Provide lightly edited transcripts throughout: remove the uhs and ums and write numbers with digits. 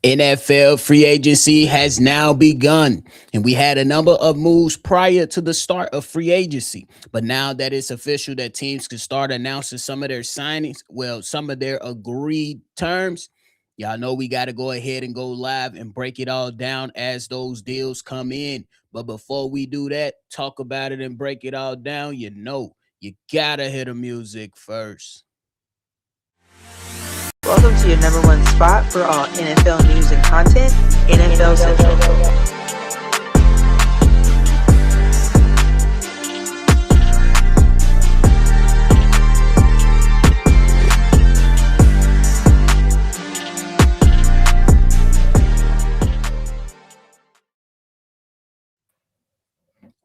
NFL free agency has now begun, and we had a number of moves prior to the start of free agency. But now that it's official that teams can start announcing some of their signings, well, some of their agreed terms, y'all know we got to go ahead and go live and break it all down as those deals come in. But before we do that, talk about it and break it all down, you got to hit the music first. Welcome to your number one spot for all NFL news and content, NFL Central.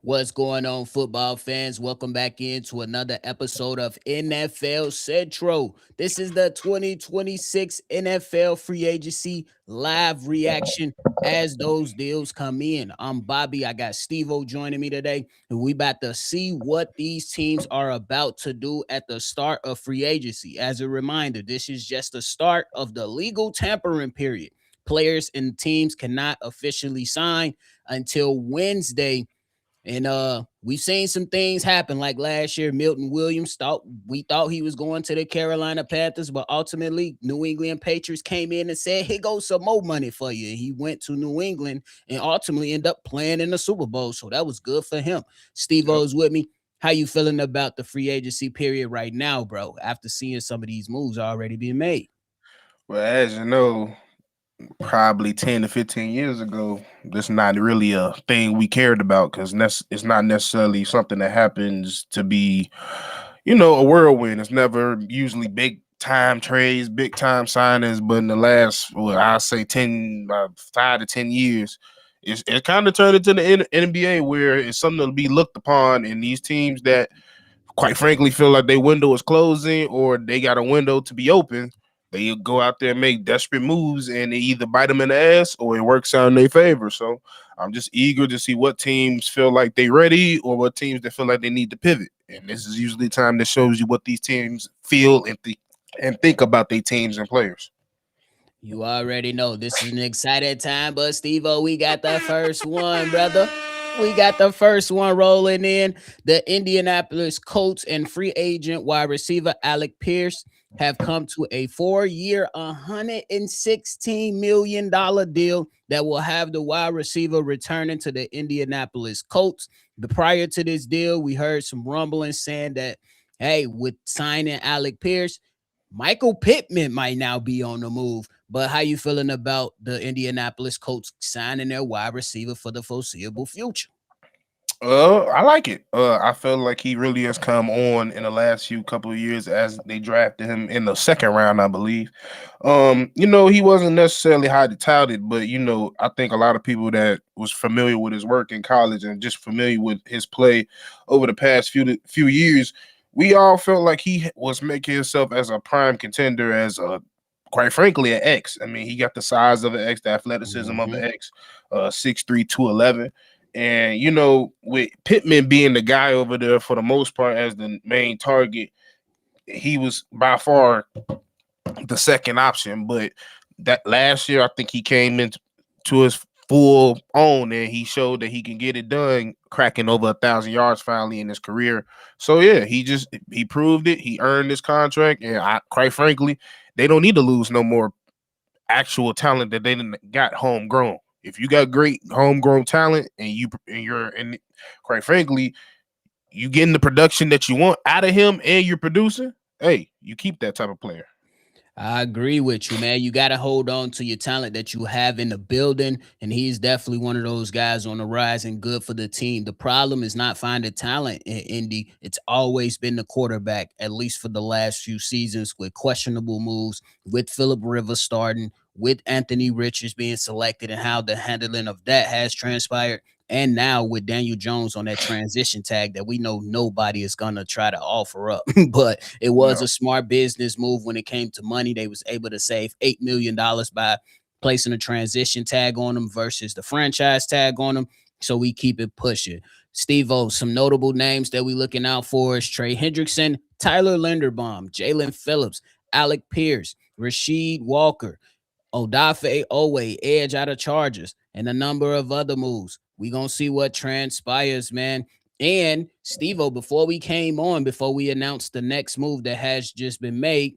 What's going on, football fans? Welcome back into another episode of NFL Central. This is the 2026 NFL free agency live reaction as those deals come in. I'm Bobby. I got Steve-O joining me today, and we about to see what these teams are about to do at the start of free agency. As a reminder, this is just the start of the legal tampering period. Players and teams cannot officially sign until Wednesday, and we've seen some things happen like last year. Milton Williams thought he was going to the Carolina Panthers, but ultimately New England Patriots came in and said, "Here goes some more money for you." He went to New England and ultimately ended up playing in the Super Bowl. So that was good for him. Steve Yep. O's with me. How you feeling about the free agency period right now, bro? After seeing some of these moves already being made. Well, as you know, probably 10 to 15 years ago, this not really a thing we cared about because it's not necessarily something that happens to be, a whirlwind. It's never usually big time trades, big time signings. But in the last, I say 5 to 10 years, it kind of turned into the NBA where it's something to be looked upon. And these teams that, quite frankly, feel like their window is closing or they got a window to be open, they go out there and make desperate moves, and they either bite them in the ass or it works out in their favor. So I'm just eager to see what teams feel like they ready or what teams that feel like they need to pivot. And this is usually time that shows you what these teams feel and think about their teams and players. You already know this is an exciting time, but Steve-O, we got the first one, brother. We got the first one rolling in. The Indianapolis Colts and free agent wide receiver Alec Pierce have come to a 4-year, $116 million deal that will have the wide receiver returning to the Indianapolis Colts. But prior to this deal, we heard some rumblings saying that, hey, with signing Alec Pierce, Michael Pittman might now be on the move. But how you feeling about the Indianapolis Colts signing their wide receiver for the foreseeable future? I like it. I feel like he really has come on in the last few couple of years as they drafted him in the second round, I believe. He wasn't necessarily highly touted, but I think a lot of people that was familiar with his work in college and just familiar with his play over the past few years, we all felt like he was making himself as a prime contender, as a quite frankly an X. I mean, he got the size of an X, the athleticism of an X, 6'3", 211. And with Pittman being the guy over there for the most part as the main target, he was by far the second option. But that last year, I think he came into his full own and he showed that he can get it done, cracking over 1,000 yards finally in his career. So yeah, he proved it. He earned this contract, and quite frankly, they don't need to lose no more actual talent that they didn't got homegrown. If you got great homegrown talent and quite frankly, you getting the production that you want out of him and you're producing, hey, you keep that type of player. I agree with you, man. You got to hold on to your talent that you have in the building. And he's definitely one of those guys on the rise and good for the team. The problem is not finding talent in Indy. It's always been the quarterback, at least for the last few seasons, with questionable moves, with Philip Rivers starting, with Anthony Richards being selected, and how the handling of that has transpired. And now with Daniel Jones on that transition tag that we know nobody is going to try to offer up. But it was No. a smart business move when it came to money. They was able to save $8 million by placing a transition tag on them versus the franchise tag on them. So we keep it pushing. Steve-O, some notable names that we looking out for is Trey Hendrickson, Tyler Linderbaum, Jalen Phillips, Alec Pierce, Rasheed Walker. Odafe Owe, edge out of Chargers, and a number of other moves. We gonna see what transpires, man. And Steve-O, before we came on, before we announced the next move that has just been made,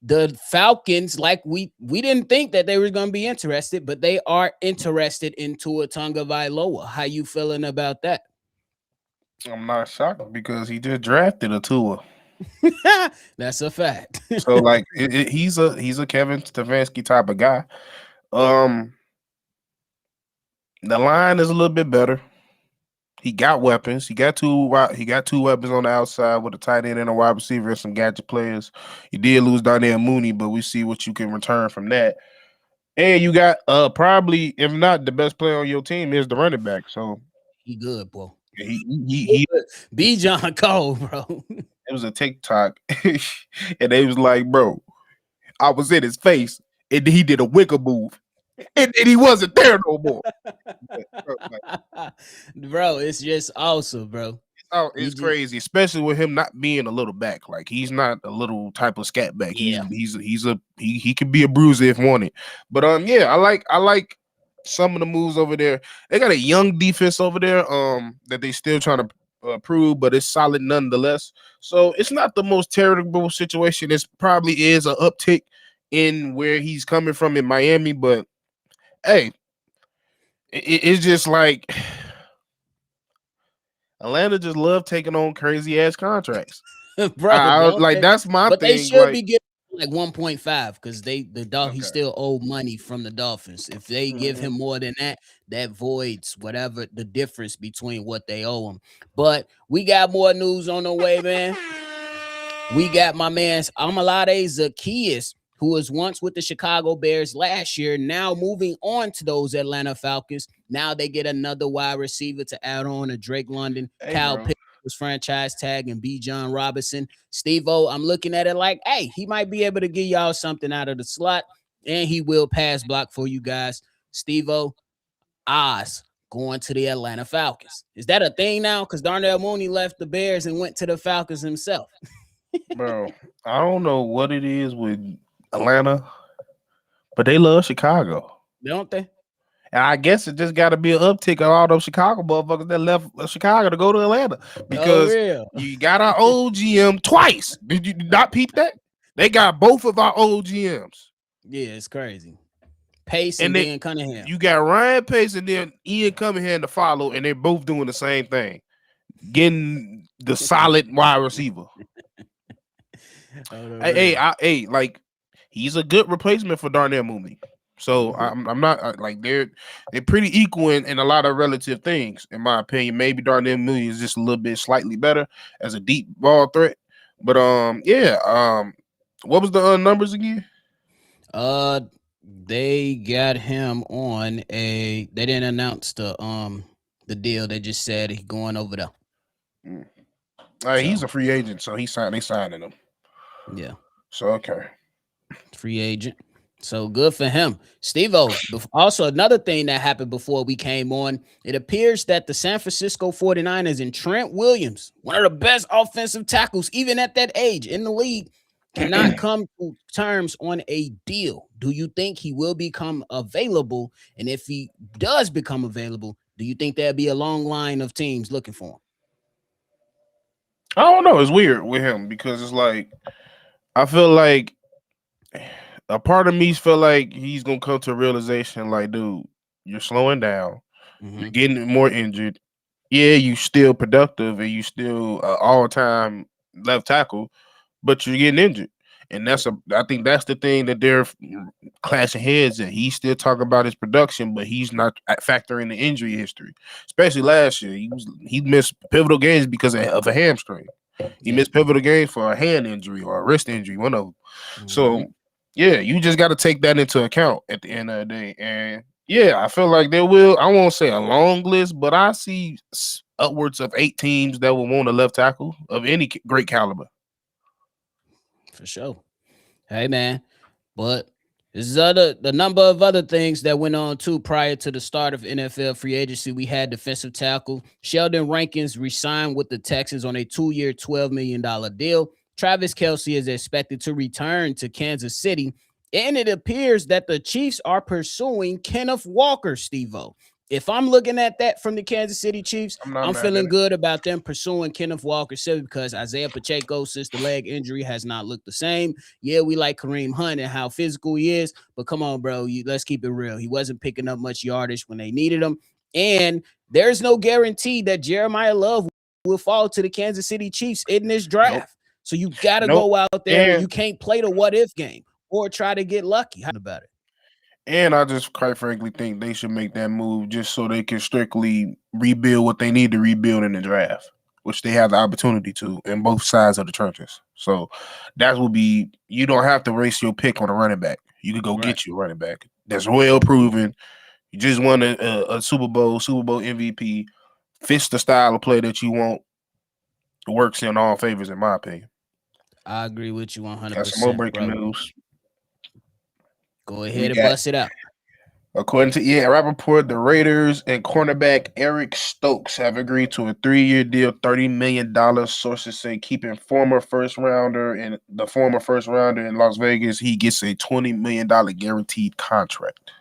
the Falcons, like we didn't think that they were gonna be interested, but they are interested in Tua Tagovailoa. How you feeling about that? I'm not shocked because he just drafted a Tua. That's a fact. So like he's a Kevin Stefanski type of guy. Um, the line is a little bit better. He got weapons. He got two weapons on the outside with a tight end and a wide receiver and some gadget players. You did lose Darnell Mooney, but we see what you can return from that. And you got probably, if not the best player on your team, is the running back. So He good, bro. he B. John Cole, bro. it was a TikTok, and they was like, bro, I was in his face, and he did a wiggle move, and he wasn't there no more. Bro, it's just awesome, bro. Oh, He it's just, crazy, especially with him not being a little back. Like he's not a little type of scat back. yeah. He could be a bruiser if wanted. But yeah, I like some of the moves over there. They got a young defense over there that they still trying to prove, but it's solid nonetheless. So it's not the most terrible situation. It's probably is an uptick in where he's coming from in Miami, but hey, it's just like Atlanta just love taking on crazy ass contracts. bro, Like that's my but they thing. should Like be getting like 1.5 because he okay, still owe money from the Dolphins. If they give him more than that, that voids whatever the difference between what they owe him. But we got more news on the way, man. We got my man Amalade Zaccheaus, who was once with the Chicago Bears last year, now moving on to those Atlanta Falcons. Now they get another wide receiver to add on to Drake London, hey, Kyle bro. Pitts was franchise tag, and B. John Robinson. Steve-O, I'm looking at it like, hey, he might be able to give y'all something out of the slot, and he will pass block for you guys. Steve-O, Oz going to the Atlanta Falcons. Is that a thing now? Because Darnell Mooney left the Bears and went to the Falcons himself. Bro, I don't know what it is with Atlanta, but they love Chicago. Don't they? And I guess it just got to be an uptick of all those Chicago motherfuckers that left Chicago to go to Atlanta Oh, because real? you got our old GM twice. Did you not peep that? They got both of our old GMs. Yeah, it's crazy. Pace And and then Cunningham. you got Ryan Pace and then Ian Cunningham to follow, and they're both doing the same thing, getting the solid wide receiver. Hey, like he's a good replacement for Darnell Mooney. So I'm not like they're pretty equal in a lot of relative things, in my opinion. Maybe Darnell Mooney is just a little bit slightly better as a deep ball threat. But what was the numbers again? They got him on a. They didn't announce the deal. They just said he's going over there. He's a free agent, so they signing him. Yeah. So okay. Free agent. So good for him. Steve-O, also another thing that happened before we came on, it appears that the San Francisco 49ers and Trent Williams, one of the best offensive tackles, even at that age in the league, cannot come to terms on a deal. Do you think he will become available? And if he does become available, do you think there'll be a long line of teams looking for him? I don't know. It's weird with him because it's like I feel like a part of me feel like he's gonna come to a realization like, dude, you're slowing down, you're getting more injured. Yeah, you still productive and you still all-time left tackle, but you're getting injured. And I think that's the thing that they're clashing heads at. He's still talking about his production, but he's not factoring the injury history. Especially last year, he missed pivotal games because of a hamstring. He missed pivotal games for a hand injury or a wrist injury, one of them. So yeah, you just got to take that into account at the end of the day. And yeah, I feel like there will. I won't say a long list, but I see upwards of 8 teams that will want a left tackle of any great caliber. For sure. Hey man, but this is the number of other things that went on too prior to the start of NFL free agency. We had defensive tackle Sheldon Rankins re-signed with the Texans on a 2-year, $12 million deal. Travis Kelce is expected to return to Kansas City And it appears that the Chiefs are pursuing Kenneth Walker, Steve-O. If I'm looking at that from the Kansas City Chiefs, I'm not I'm mad at feeling it. good about them pursuing Kenneth Walker simply because Isaiah Pacheco, since the leg injury, has not looked the same. Yeah, we like Kareem Hunt and how physical he is, but come on, bro. Let's keep it real. He wasn't picking up much yardage when they needed him. And there's no guarantee that Jeremiah Love will fall to the Kansas City Chiefs in this Nope. draft. So you got to Nope. go out there. And You can't play the what if game or try to get lucky. How about it? And I just quite frankly think they should make that move just so they can strictly rebuild what they need to rebuild in the draft, which they have the opportunity to in both sides of the trenches. So that will be you don't have to race your pick on a running back. You could go Right. get you a running back that's well proven. You just won a Super Bowl MVP. Fits the style of play that you want. Works in all favors, in my opinion. I agree with you Got some more 100%, breaking bro. news. Go We ahead and got bust it out. According to Rappaport, the Raiders and cornerback Eric Stokes have agreed to a 3-year deal, $30 million. Sources say keeping the former first rounder in Las Vegas, he gets a $20 million guaranteed contract.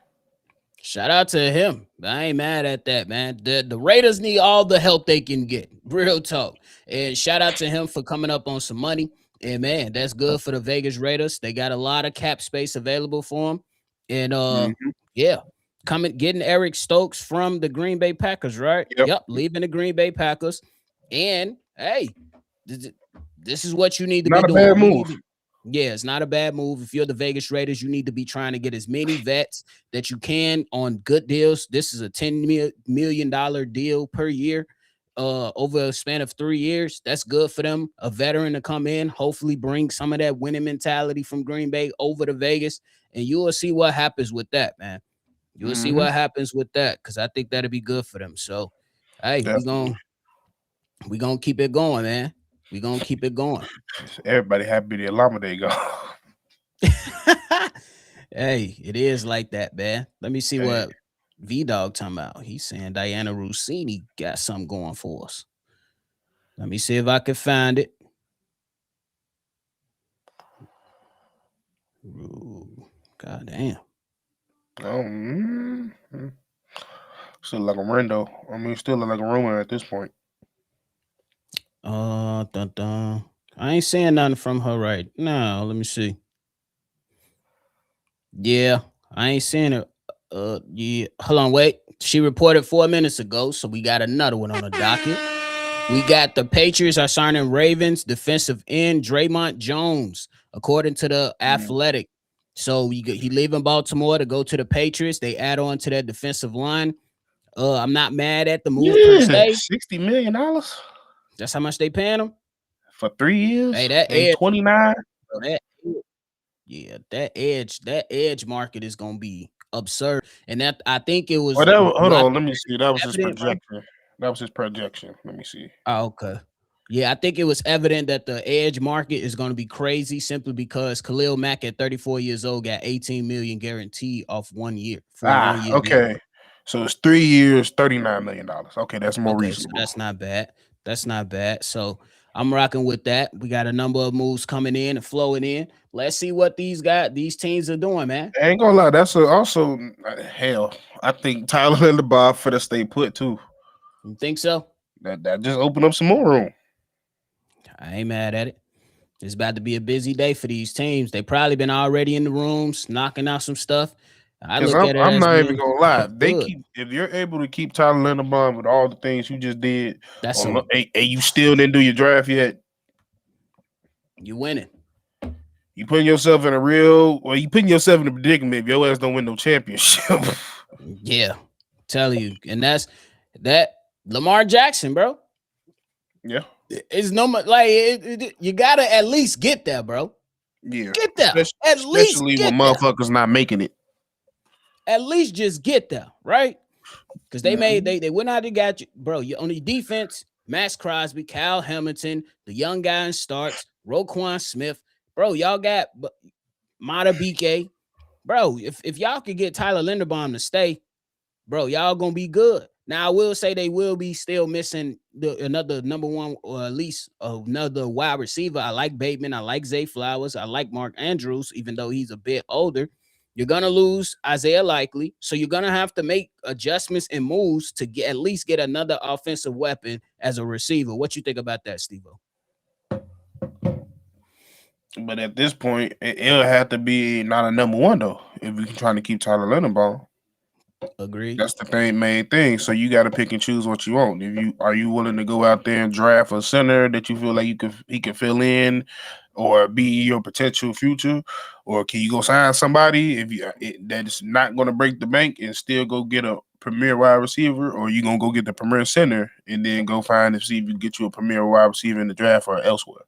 Shout out to him. I ain't mad at that, man. The Raiders need all the help they can get. Real talk. And shout out to him for coming up on some money. And man, that's good for the Vegas Raiders. They got a lot of cap space available for them. And Mm-hmm. yeah, getting Eric Stokes from the Green Bay Packers, right? Yep. Leaving the Green Bay Packers. And hey, this is what you need to Not be a doing. bad move. Yeah, it's not a bad move. If you're the Vegas Raiders, you need to be trying to get as many vets that you can on good deals. This is a $10 million deal per year over a span of 3 years. That's good for them. A veteran to come in, hopefully bring some of that winning mentality from Green Bay over to Vegas, and you will see what happens with that, man. You will see Mm-hmm. what happens with that because I think that'll be good for them. So, hey, Definitely. we gonna keep it going, man. We gonna keep it going. Everybody happy the Alameda go. Hey, it is like that, man. Let me see Hey, what V Dog talking about. He's saying Diana Rossini got something going for us. Let me see if I can find it. Ooh, God damn. Still like a rando. I mean, still like a rumor at this point. Dun, dun. I ain't saying nothing from her right now. Let me see. Yeah, I ain't seeing it. Yeah. Hold on, wait. She reported 4 minutes ago, so we got another one on the docket. We got the Patriots are signing Ravens defensive end Draymond Jones, according to the Athletic. So he leaving Baltimore to go to the Patriots. They add on to that defensive line. I'm not mad at the move per se. $60 million That's how much they paying him for 3 years. Hey, that Ain't edge, 29. that yeah, that edge market is gonna be absurd. And that I think it was. Hold on, let me see. That was his evident, right? projection. That was his projection. Let me see. Oh, okay. Yeah, I think it was evident that the edge market is going to be crazy simply because Khalil Mack at 34 years old got 18 million guaranteed off 1 year for a 1 year deal. Okay. So it's 3 years, $39 million. Okay, that's more Okay, so reasonable. that's not bad. That's not bad. So I'm rocking with that. We got a number of moves coming in and flowing in. Let's see what these teams are doing, man. I ain't gonna lie, that's also hell. I think Tyler and the Bob for the stay put too. You think so? That just opened up some more room. I ain't mad at it. It's about to be a busy day for these teams. They probably been already in the rooms knocking out some stuff. I look at it I'm as not even being gonna lie. They good. if you're able to keep Tyler Linderbaum with all the things you just did, That's and you still didn't do your draft yet, you winning. you putting yourself in a predicament if your ass don't win no championship. Yeah, tell you, and that's that Lamar Jackson, bro. Yeah, it's no like you gotta at least get there, bro. Yeah, Get there. Especially when motherfuckers not making it. At least just get there, right? Because they went out and got you, bro. You on the defense, Max Crosby, Kyle Hamilton, the young guy in starts, Roquan Smith, bro. Y'all got Mata BK, bro. If y'all could get Tyler Linderbaum to stay, bro, y'all gonna be good. Now I will say they will be still missing another number one or at least another wide receiver. I like Bateman. I like Zay Flowers. I like Mark Andrews, even though he's a bit older. You're gonna lose Isaiah Likely, so you're gonna have to make adjustments and moves to get at least get another offensive weapon as a receiver. What you think about that, Steve-O? But at this point, it'll have to be not a number one though. If we can trying to keep Tyler Lindenbaum, Agreed. that's the main thing. So you got to pick and choose what you want. If you are you willing to go out there and draft a center that you feel like he can fill in, or be your potential future, or can you go sign somebody if that is not going to break the bank and still go get a premier wide receiver, or you gonna go get the premier center and then go find and see if you can get you a premier wide receiver in the draft or elsewhere.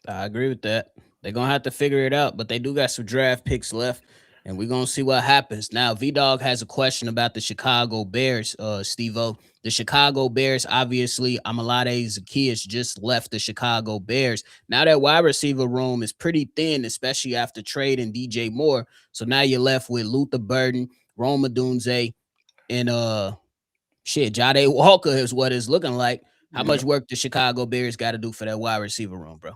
I agree with that. They're gonna have to figure it out, but they do got some draft picks left, and we're gonna see what happens. Now, V Dog has a question about the Chicago Bears, Steve-O. The Chicago Bears, obviously, Amalade Zaccheaus just left the Chicago Bears. Now that wide receiver room is pretty thin, especially after trading DJ Moore. So now you're left with Luther Burden, Rome Odunze, and Jade Walker is what it's looking like. How Yeah. much work the Chicago Bears got to do for that wide receiver room, bro?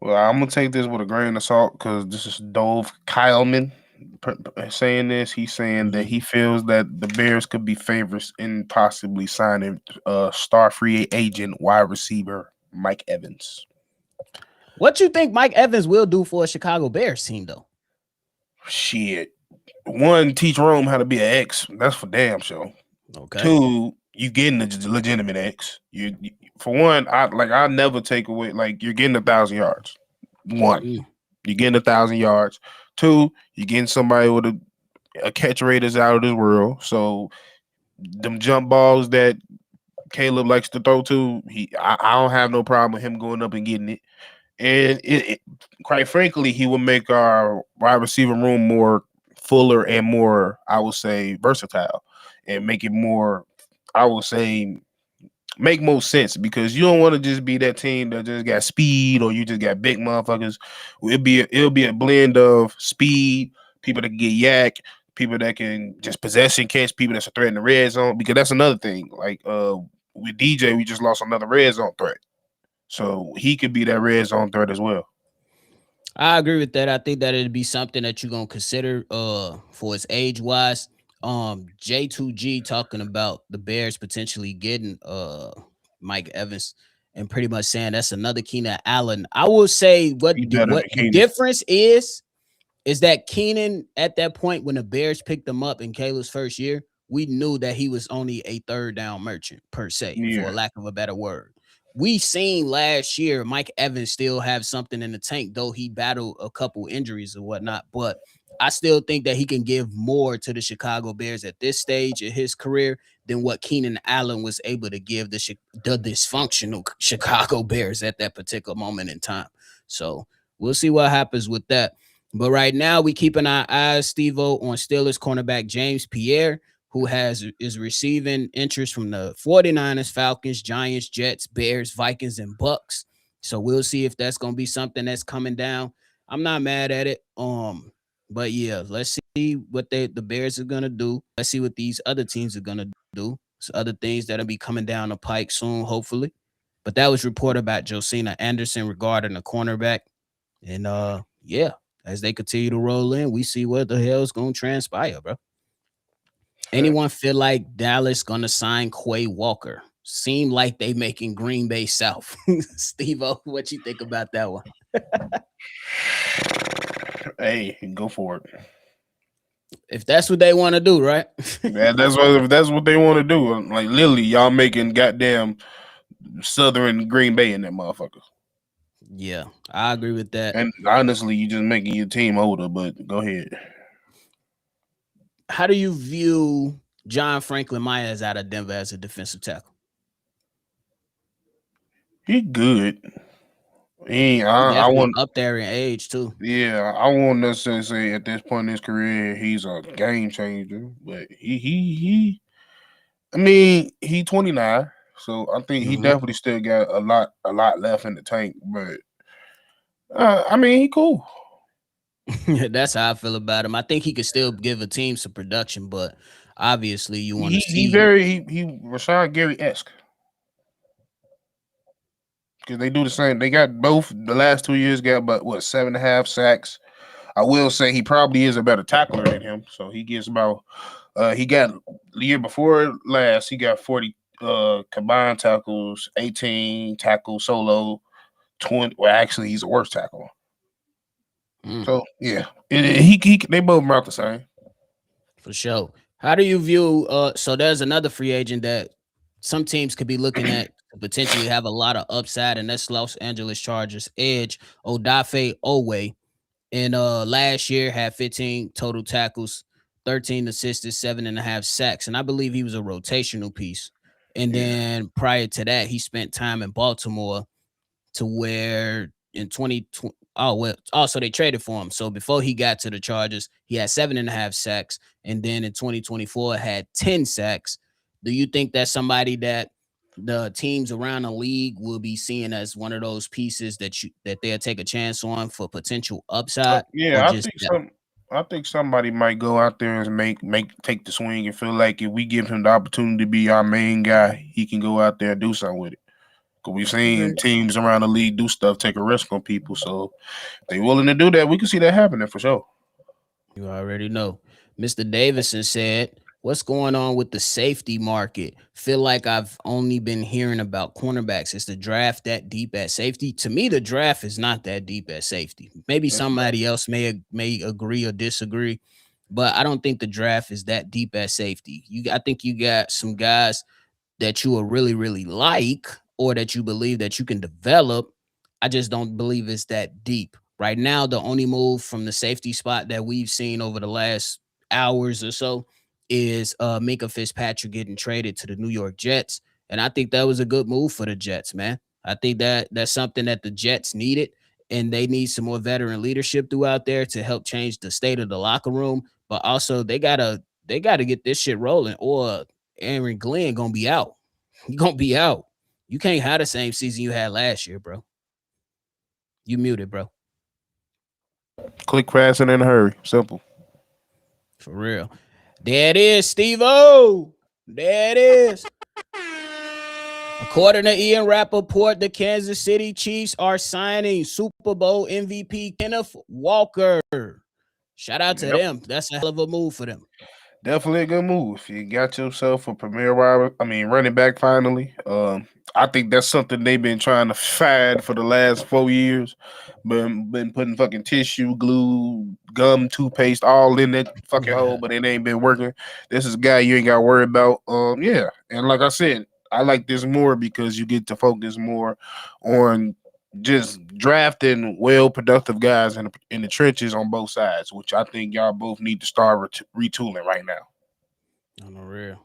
Well, I'm gonna take this with a grain of salt because this is Dove Kyleman saying this. He's saying that Mhm. he feels that the Bears could be favorites in possibly signing star free agent wide receiver Mike Evans. What you think Mike Evans will do for a Chicago Bears team, though? Shit. One, teach Rome how to be an X. That's for damn sure. Okay. Two, you getting a legitimate X. For one, I never take away like you're getting 1,000 yards. One, Mm. you're getting 1,000 yards. Two, you're getting somebody with a catch rate is out of this world. So them jump balls that Caleb likes to throw to, I don't have no problem with him going up and getting it. And quite frankly, he will make our wide receiver room more fuller and more, I would say, versatile, and make it more, I would say, make more sense because you don't want to just be that team that just got speed or you just got big motherfuckers. It'll be a blend of speed, people that can get yak, people that can just possession catch, people that's a threat in the red zone. Because that's another thing. Like with DJ, we just lost another red zone threat, so he could be that red zone threat as well. I agree with that. I think that it'd be something that you're gonna consider for his age wise. J2G talking about the Bears potentially getting Mike Evans and pretty much saying that's another Keenan Allen. I will say He better what than the Keenan. difference is that Keenan at that point when the Bears picked him up in Caleb's first year, we knew that he was only a third down merchant per se, for Yeah, a lack of a better word. We seen last year Mike Evans still have something in the tank, though he battled a couple injuries and whatnot. But I still think that he can give more to the Chicago Bears at this stage of his career than what Keenan Allen was able to give the dysfunctional Chicago Bears at that particular moment in time. So we'll see what happens with that. But right now, we keeping our eyes, Steve-O, on Steelers cornerback James Pierre, who is receiving interest from the 49ers, Falcons, Giants, Jets, Bears, Vikings, and Bucks. So we'll see if that's gonna be something that's coming down. I'm not mad at it. But yeah, let's see what the Bears are gonna do. Let's see what these other teams are gonna do. It's other things that'll be coming down the pike soon, hopefully. But that was reported about Josina Anderson regarding the cornerback. And yeah, as they continue to roll in, we see what the hell's gonna transpire, bro. Anyone feel like Dallas gonna sign Quay Walker? Seem like they making Green Bay South. Steve-O, what you think about that one? hey, go for it. If that's what they want to do, right? If that's what they want to do. Like literally, y'all making goddamn Southern Green Bay in that motherfucker. Yeah, I agree with that. And honestly, you just making your team older. But go ahead. How do you view John Franklin Myers out of Denver as a defensive tackle? He good. He I definitely want. up there in age too. Yeah, I won't necessarily say at this point in his career he's a game changer, but he. I mean, he 29, so I think he Mhm. definitely still got a lot left in the tank. But I mean, he cool. That's how I feel about him. I think he could still give a team some production, but Obviously, you want to He see. very he Rashad Gary-esque because they do the same. They got both the last 2 years got but what 7.5 sacks. I will say he probably is a better tackler than him. So he gets about he got the year before last, he got 40 combined tackles, 18 tackles solo, 20. Well, actually, he's a worse tackler. Mm, So yeah, he they both amount the same. for sure. How do you view? So there's another free agent that some teams could be looking at to potentially have a lot of upside, and that's Los Angeles Chargers edge Odafe Owe. And last year had 15 total tackles, 13 assists, 7.5 sacks. And I believe he was a rotational piece. And Yeah, then prior to that, he spent time in Baltimore to where in 2020, oh well, also they traded for him. So before he got to the Chargers, he had 7.5 sacks, and then in 2024 had 10 sacks. Do you think that's somebody that the teams around the league will be seeing as one of those pieces that they'll take a chance on for potential upside, or yeah. just depth? I think somebody might go out there and make take the swing and feel like if we give him the opportunity to be our main guy, he can go out there and do something with it. Cause we've seen Agreed. teams around the league do stuff, take a risk on people. So if they willing to do that, we can see that happening for sure. You already know. Mr. Davison said, "What's going on with the safety market? Feel like I've only been hearing about cornerbacks. Is the draft that deep at safety? To me, the draft is not that deep at safety. Maybe It's not. somebody else may agree or disagree, but I don't think the draft is that deep at safety. I think you got some guys that you will really like or that you believe that you can develop. I just don't believe it's that deep. Right now, the only move from the safety spot that we've seen over the last hours or so is Minka Fitzpatrick getting traded to the New York Jets. And I think that was a good move for the Jets, man. I think that that's something that the Jets needed, and they need some more veteran leadership throughout there to help change the state of the locker room. But also they gotta get this shit rolling, or Aaron Glenn gonna be out. You gonna be out. You can't have the same season you had last year, bro. You muted, bro. Click fast and in a hurry. Simple. For real. There it is, Steve O. There it is. According to Ian Rappaport, the Kansas City Chiefs are signing Super Bowl MVP Kenneth Walker. Shout out to Yep. them. That's a hell of a move for them. Definitely a good move. You got yourself a premier running back finally. I think that's something they've been trying to find for the last 4 years. Been putting fucking tissue, glue, gum, toothpaste all in that fucking hole, but it ain't been working. This is a guy you ain't got to worry about. Yeah, and like I said, I like this more because you get to focus more on just drafting well productive guys in the trenches on both sides, which I think y'all both need to start retooling right now. On the real.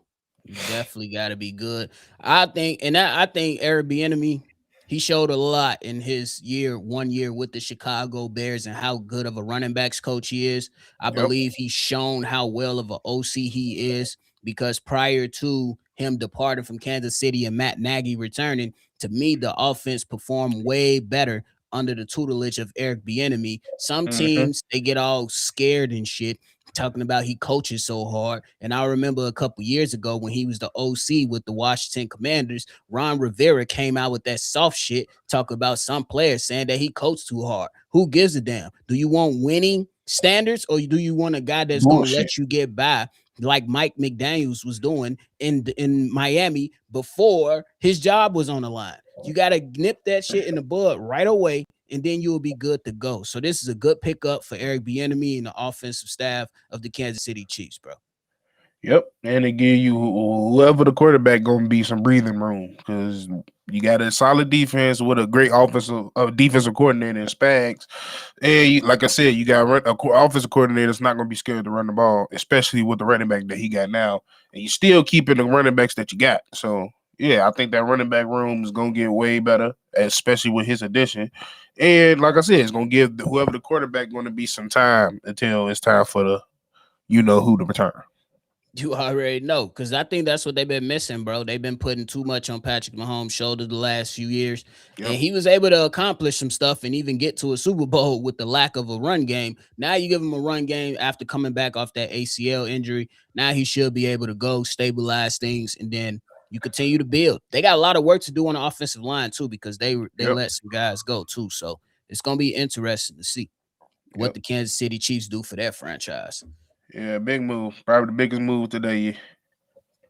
You definitely got to be good. I think Eric Bieniemy, he showed a lot in his 1 year with the Chicago Bears and how good of a running backs coach he is. I Yep. believe he's shown how well of an OC he is because prior to him departing from Kansas City and Matt Nagy returning, to me the offense performed way better under the tutelage of Eric Bieniemy. Some Hmm. teams they get all scared and shit talking about he coaches so hard. And I remember a couple years ago when he was the OC with the Washington Commanders, Ron Rivera came out with that soft shit, talking about some players saying that he coached too hard. Who gives a damn? Do you want winning standards, or do you want a guy that's gonna Bullshit. let you get by like Mike McDaniels was doing in Miami before his job was on the line? You gotta nip that shit in the bud right away, and then you'll be good to go. So this is a good pickup for Eric Bieniemy and the offensive staff of the Kansas City Chiefs, bro. Yep, and it give you whoever the quarterback gonna be some breathing room because you got a solid defense with a great defensive coordinator in Spags, and like I said, you got offensive coordinator that's not gonna be scared to run the ball, especially with the running back that he got now, and you still keeping the running backs that you got. So yeah, I think that running back room is gonna get way better, especially with his addition, and like I said, it's gonna give whoever the quarterback going to be some time until it's time for the you know who to return. You already know, because I think that's what they've been missing, bro. They've been putting too much on Patrick Mahomes' shoulder the last few years, and Yep. he was able to accomplish some stuff and even get to a Super Bowl with the lack of a run game. Now you give him a run game after coming back off that ACL injury. Now he should be able to go stabilize things, and then you continue to build. They got a lot of work to do on the offensive line too, because they Yep. let some guys go too. So it's gonna be interesting to see what Yep. the Kansas City Chiefs do for their franchise. Yeah, big move. Probably the biggest move today. Yeah.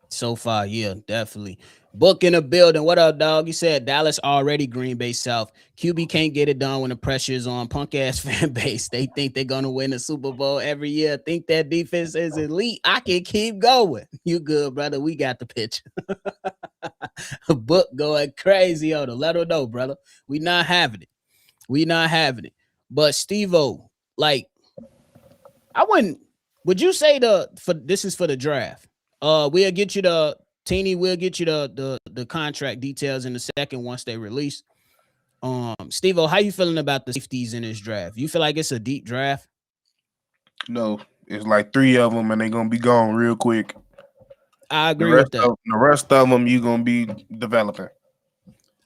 So far, yeah, definitely. Book in the building. What up, dog? You said Dallas already Green Bay South. QB can't get it done when the pressure is on. Punk ass fan base. They think they're gonna win the Super Bowl every year. Think that defense is elite. I can keep going. You good, brother? We got the pitch. Book going crazy on them. Let her know, brother. We not having it. We not having it. But Steve-O, like, I wouldn't. Would you say for this is for the draft? We'll get you the Teeny. We'll get you the contract details in a second once they release. Steve-O, how you feeling about the safeties in this draft? You feel like it's a deep draft? No, it's like three of them, and they're gonna be gone real quick. I The agree with rest that. of them, you gonna be developing.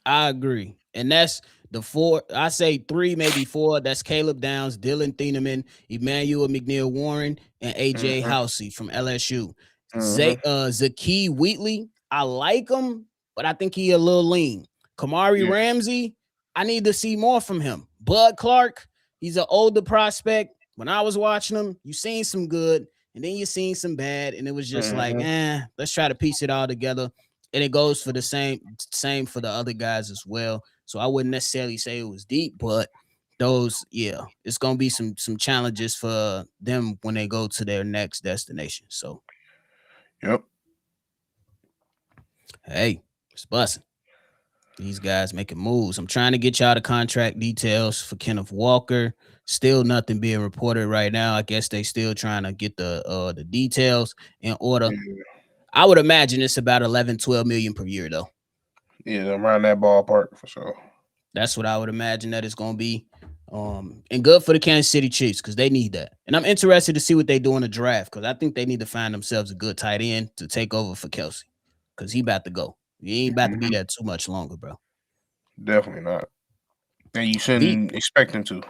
I agree. And that's the four. I say three, maybe four. That's Caleb Downs, Dylan Thieneman, Emmanuel McNeil Warren, and AJ Mm-hmm. Housey from LSU. Mm-hmm. Zakee Wheatley, I like him, but I think he a little lean. Kamari Yeah. Ramsey, I need to see more from him. Bud Clark, he's an older prospect. When I was watching him, you seen some good, and then you seen some bad, and it was just like, Mm-hmm. let's try to piece it all together. And it goes for the same for the other guys as well. So I wouldn't necessarily say it was deep, but those, yeah, it's gonna be some challenges for them when they go to their next destination. So Yep. hey, it's busting. These guys making moves. I'm trying to get y'all the contract details for Kenneth Walker. Still nothing being reported right now. I guess they still trying to get the details in order. Yeah. I would imagine it's about 11, 12 million per year though. Yeah, around that ballpark for sure. That's what I would imagine that it's going to be. And good for the Kansas City Chiefs because they need that. And I'm interested to see what they do in the draft because I think they need to find themselves a good tight end to take over for Kelsey because he about to go. He ain't about to be Mm-hmm. there too much longer, bro. Definitely not. And you V shouldn't expect him to.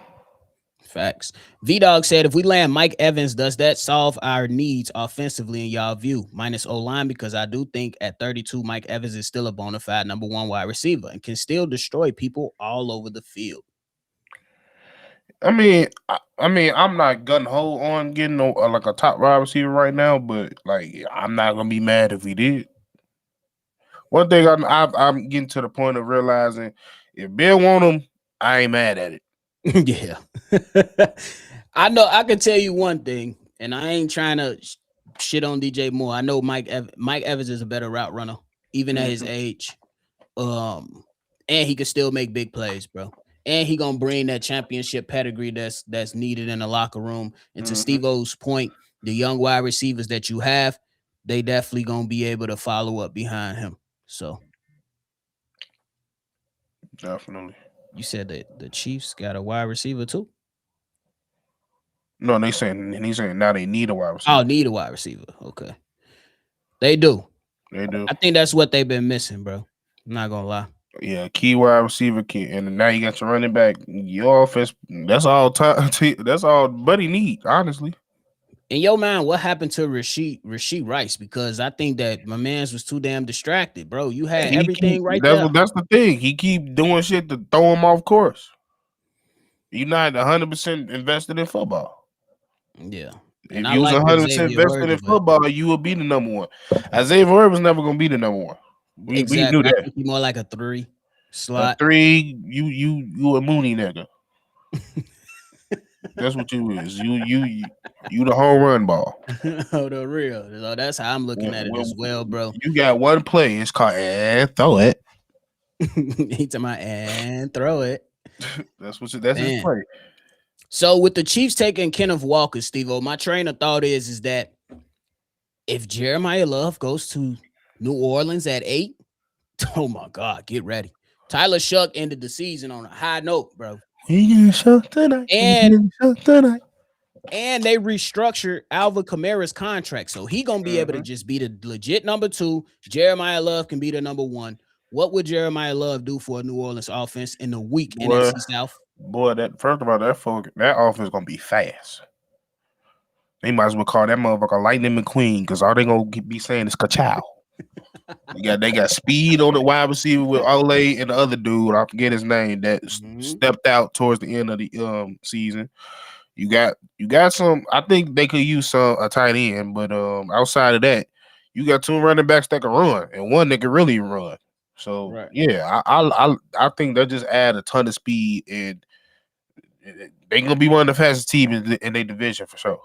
Facts. V Dog said, if we land Mike Evans, does that solve our needs offensively in y'all view? Minus O line, because I do think at 32, Mike Evans is still a bona fide number one wide receiver and can still destroy people all over the field. I mean, I'm not gun ho on getting like a top wide receiver right now, but like I'm not gonna be mad if we did. One thing I'm getting to the point of realizing if Bill want him, I ain't mad at it. Yeah. I know I can tell you one thing, and I ain't trying to shit on DJ Moore. I know Mike Evans is a better route runner, even at his Mm-hmm. age. And he can still make big plays, bro. And he gonna bring that championship pedigree that's needed in the locker room. And to Mm-hmm. Steve-O's point, the young wide receivers that you have, they definitely gonna be able to follow up behind him. So Definitely. you said that the Chiefs got a wide receiver too? No, he's saying now they need a wide Oh, receiver. need a wide receiver. Okay. They do. They do. I think that's what they've been missing, bro. I'm not gonna lie. Yeah, key wide receiver key, and now you got your running back. Your offense, that's all time. That's all Buddy need, honestly. In your mind, what happened to Rasheed Rice? Because I think that my man's was too damn distracted, bro. You had He keep everything right that's there. what that's the thing. He keep doing shit to throw him off course. You're not 100% invested in football. Yeah. And If I you was like what 100% Xavier invested Worthy, in but football, you would be the number one. Isaiah Word was never gonna be the number one. We knew exactly. I that. think he more like a 3 A slot. three, you a Mooney nigga. That's what you is. You the home run ball. Oh, the real. So that's how I'm looking at it as When well, bro. you got one play, it's called throw it. He told my and throw it. That's his Man. play. So with the Chiefs taking Kenneth Walker, Steve-O, my train of thought is that if Jeremiah Love goes to New Orleans at 8, oh my God, get ready. Tyler Shuck ended the season on a high note, bro. We getting shot tonight. We And getting shot tonight. And they restructured Alvin Kamara's contract. So he going to be able to Mm-hmm. just be the legit number 2. Jeremiah Love can be the number 1. What would Jeremiah Love do for a New Orleans offense in the weak Boy, NFC South? that first of all, that offense gonna be fast. They might as well call that motherfucker Lightning McQueen because all they gonna be saying is "ka-chow." They got speed on the wide receiver with Ole and the other dude. I forget his name that stepped out towards the end of the season. You got some. I think they could use a tight end, but outside of that, you got 2 running backs that can run and one that can really run. So Right. yeah, I think they just add a ton of speed and they gonna be one of the fastest teams in their division for sure.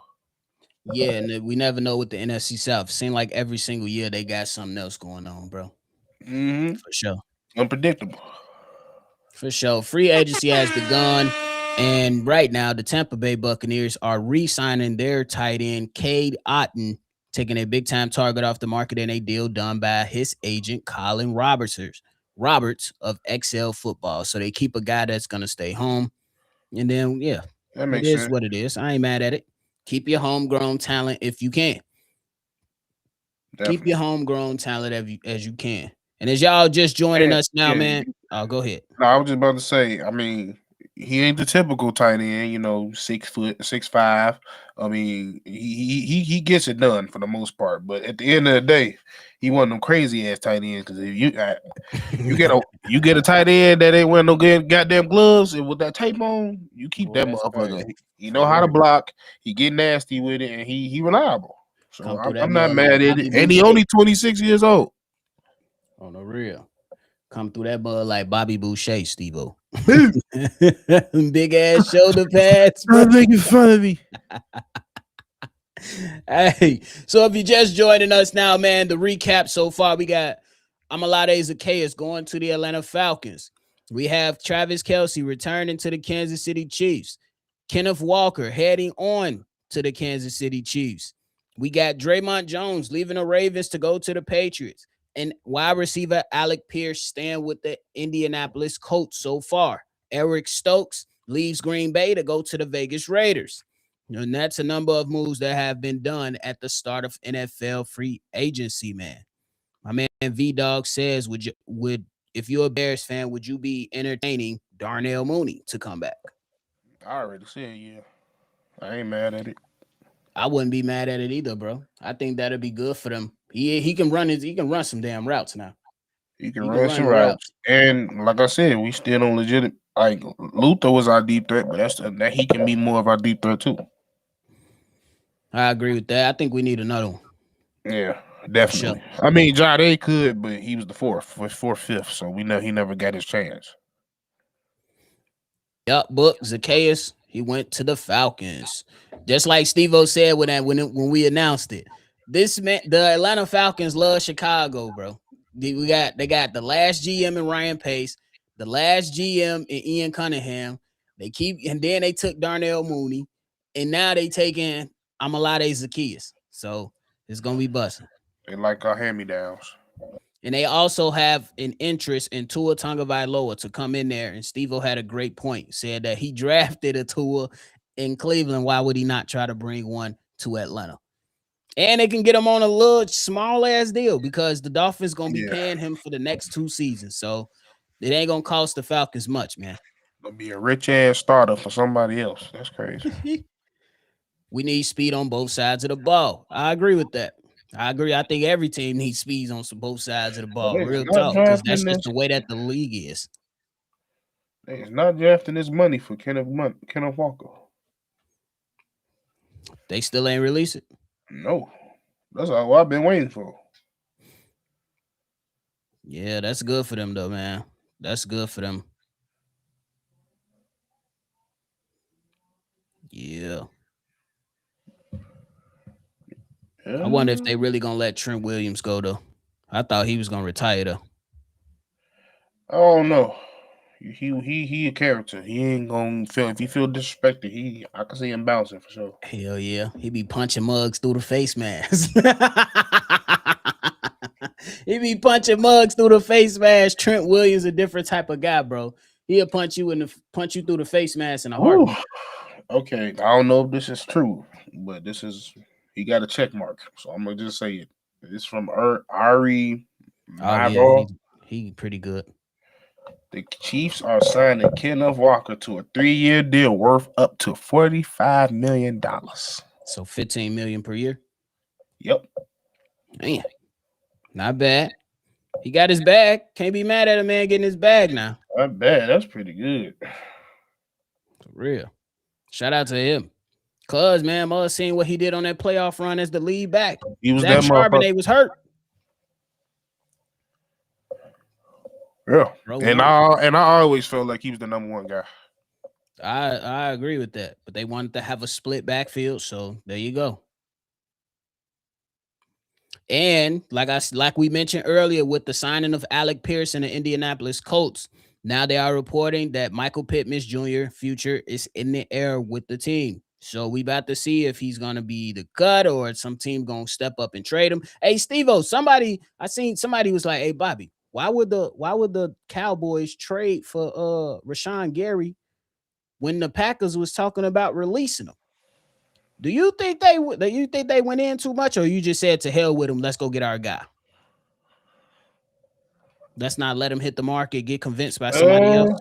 Yeah, and we never know with the NFC South. Seem like every single year they got something else going on, bro. Mm-hmm. For sure. Unpredictable. For sure. Free agency has begun. And right now, the Tampa Bay Buccaneers are re-signing their tight end, Cade Otton, taking a big-time target off the market in a deal done by his agent, Colin Roberts of XL Football. So they keep a guy that's going to stay home. And then, yeah, That it makes is sense. what it is. I ain't mad at it. Keep your homegrown talent if you can. Definitely. Keep your homegrown talent as you can. And as y'all just joining us now, man, go ahead. No, I was just about to say, I mean, he ain't the typical tight end, 6 foot, 6'5". I mean, he gets it done for the most part. But at the end of the day, he one of them crazy ass tight ends. Because if you get a tight end that ain't wearing no good goddamn gloves and with that tape on, you keep Boy, that that's motherfucker. crazy. He know how to block. He get nasty with it, and he reliable. So Come through that I'm not mud mad like at Bobby it. And he Boucher. only 26 years old. On the real. Come through that mud like Bobby Boucher, Steve-O. Big ass shoulder pads, bro. Making fun of me. Hey, so if you're just joining us now, man, the recap so far, we got Amalade Zacchaeus going to the Atlanta Falcons. We have Travis Kelce returning to the Kansas City Chiefs. Kenneth Walker heading on to the Kansas City Chiefs. We got Draymond Jones leaving the Ravens to go to the Patriots. And wide receiver Alec Pierce staying with the Indianapolis Colts so far. Eric Stokes leaves Green Bay to go to the Vegas Raiders. And that's a number of moves that have been done at the start of NFL free agency, man. My man V-Dog says, if you're a Bears fan, would you be entertaining Darnell Mooney to come back? I already said yeah. I ain't mad at it. I wouldn't be mad at it either, bro. I think that'd be good for them. He can run some damn routes now. He can run some routes. And like I said, we still don't legit. Like Luther was our deep threat, but that he can be more of our deep threat too. I agree with that. I think we need another one. Yeah, definitely. Sure. I mean, Jade could, but he was the fourth, fifth, so we know he never got his chance. Yup, but Zacchaeus, he went to the Falcons. Just like Steve-O said when we announced it. The Atlanta Falcons love Chicago, bro. They got the last GM in Ryan Pace, the last GM in Ian Cunningham. And then they took Darnell Mooney, and now they taking Amalade Zacchaeus. So it's gonna be busting. They like our hand-me-downs. And they also have an interest in Tua Tagovailoa to come in there. And Steve-O had a great point. Said that he drafted a Tua in Cleveland. Why would he not try to bring one to Atlanta? And they can get him on a little small ass deal because the Dolphins gonna be paying him for the next 2 seasons. So it ain't gonna cost the Falcons much, man. Gonna be a rich ass starter for somebody else. That's crazy. We need speed on both sides of the ball. I agree with that. I agree. I think every team needs speeds on both sides of the ball. Real talk, because that's just the way that the league is. It's not drafting this money for Kenneth Walker. They still ain't release it. No, that's all I've been waiting for. Yeah, that's good for them, though, man. That's good for them. Yeah. I wonder if they really gonna let Trent Williams go, though. I thought he was gonna retire, though. I don't know. He a character. He ain't gonna feel if he feel disrespected. I can see him bouncing for sure. Hell yeah, he be punching mugs through the face mask. He be punching mugs through the face mask. Trent Williams a different type of guy, bro. He'll punch you through the face mask in a heartbeat. Okay, I don't know if this is true, but this is he got a check mark, so I'm gonna just say it. It's from Ari Oh yeah, Maro. he pretty good. The Chiefs are signing Kenneth Walker to a 3-year deal worth up to $45 million. So 15 million per year. Yep, Man, not bad. He got his bag. Can't be mad at a man getting his bag now. not bad. That's pretty good. For real. Shout out to him. Cuz man, must seen what he did on that playoff run as the lead back. He was Zach that motherfucker. Charbonnet was hurt. Yeah, Bro, and I always felt like he was the number one guy. I agree with that. But they wanted to have a split backfield, so there you go. And like we mentioned earlier, with the signing of Alec Pierce and the Indianapolis Colts, now they are reporting that Michael Pittman's Jr. future is in the air with the team. So we about to see if he's gonna be the cut or some team gonna step up and trade him. Hey, Steve-O, I seen somebody was like, "Hey, Bobby, why would the Cowboys trade for Rashawn Gary when the Packers was talking about releasing him?" Do you think they went in too much, or you just said to hell with him? Let's go get our guy. Let's not let him hit the market, get convinced by somebody else.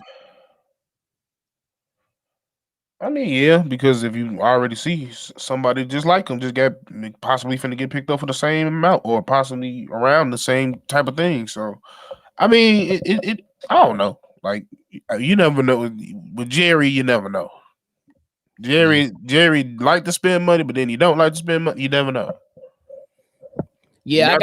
I mean, yeah, because if you already see somebody just like him, just got possibly finna get picked up for the same amount or possibly around the same type of thing. So, I mean, I don't know. Like, you never know. With Jerry, you never know. Jerry like to spend money, but then he don't like to spend money. You never know. Yeah,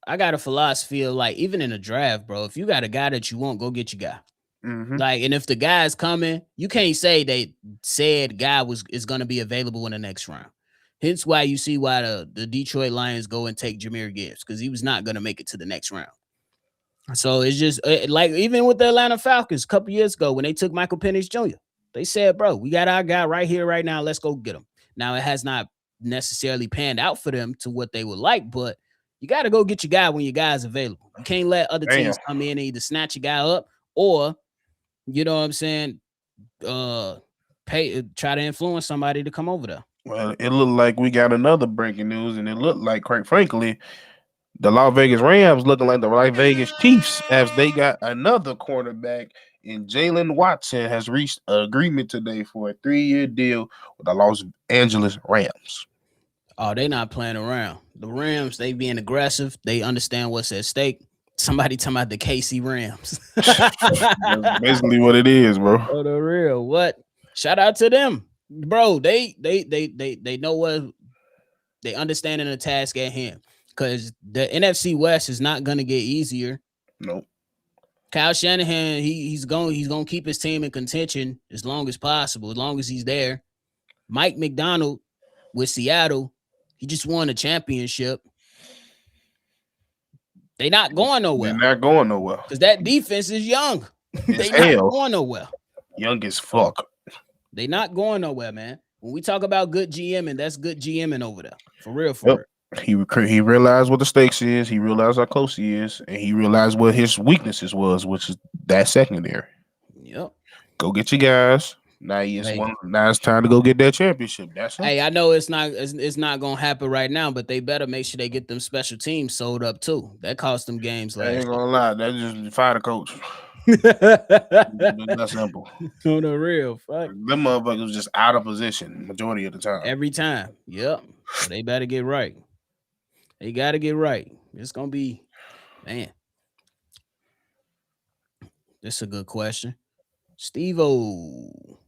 I got a philosophy of like, even in a draft, bro, if you got a guy that you want, go get your guy. Mm-hmm. Like, and if the guy's coming, you can't say they said guy is going to be available in the next round. Hence why you see why the Detroit Lions go and take Jahmyr Gibbs, because he was not going to make it to the next round. So it's just like, even with the Atlanta Falcons a couple years ago when they took Michael Penix Jr., they said, bro, we got our guy right here, right now. Let's go get him. Now, it has not necessarily panned out for them to what they would like, but you got to go get your guy when your guy's available. You can't let other teams come in and either snatch your guy up or, you know what I'm saying, try to influence somebody to come over there. Well, it looked like we got another breaking news, and it looked like, quite frankly, the Las Vegas Rams looking like the Las Vegas Chiefs, as they got another quarterback, and Jalen Watson has reached an agreement today for a 3-year deal with the Los Angeles Rams. Oh, they not playing around. The Rams, they being aggressive. They understand what's at stake. Somebody talking about the KC Rams. That's basically what it is, bro. Oh, the real what? Shout out to them, bro. They know what they understand in the task at hand, because the NFC West is not gonna get easier. Nope. Kyle Shanahan, he's gonna keep his team in contention as long as possible, as long as he's there. Mike McDonald with Seattle, he just won a championship. They're not going nowhere. They're not going nowhere. Because that defense is young. They're not going nowhere. Young as fuck. They're not going nowhere, man. When we talk about good GMing, that's good GMing over there. For real, for real. He realized what the stakes is. He realized how close he is. And he realized what his weaknesses was, which is that secondary. Yep. Go get your guys. Now it's time to go get that championship. That's it. Hey, I know it's not gonna happen right now, but they better make sure they get them special teams sold up too. That cost them games last. I ain't gonna lie, that just fire the coach. That's simple. On the real, fuck. Them motherfuckers just out of position majority of the time. Every time. Yep. So they better get right. They gotta get right. It's gonna be, man. This is a good question. Steve-O,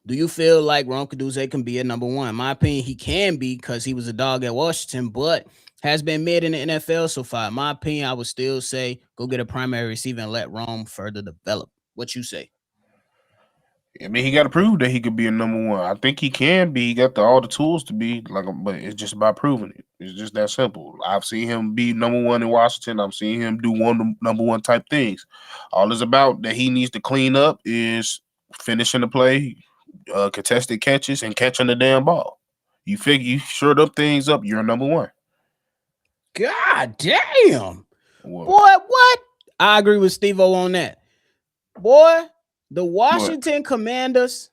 do you feel like Ron Caduce can be a number one? In my opinion, he can be, because he was a dog at Washington, but has been mid in the NFL so far. In my opinion, I would still say go get a primary receiver and let Rome further develop. What you say? I mean, he got to prove that he could be a number one. I think he can be. He got all the tools to be like, but it's just about proving it. It's just that simple. I've seen him be number one in Washington. I've seen him do number one type things. All it's about that he needs to clean up is finishing the play, contested catches, and catching the damn ball. You figure you shirt up things up, you're number one. God damn. Boy, what? I agree with Steve-O on that. Boy, the Washington Commanders,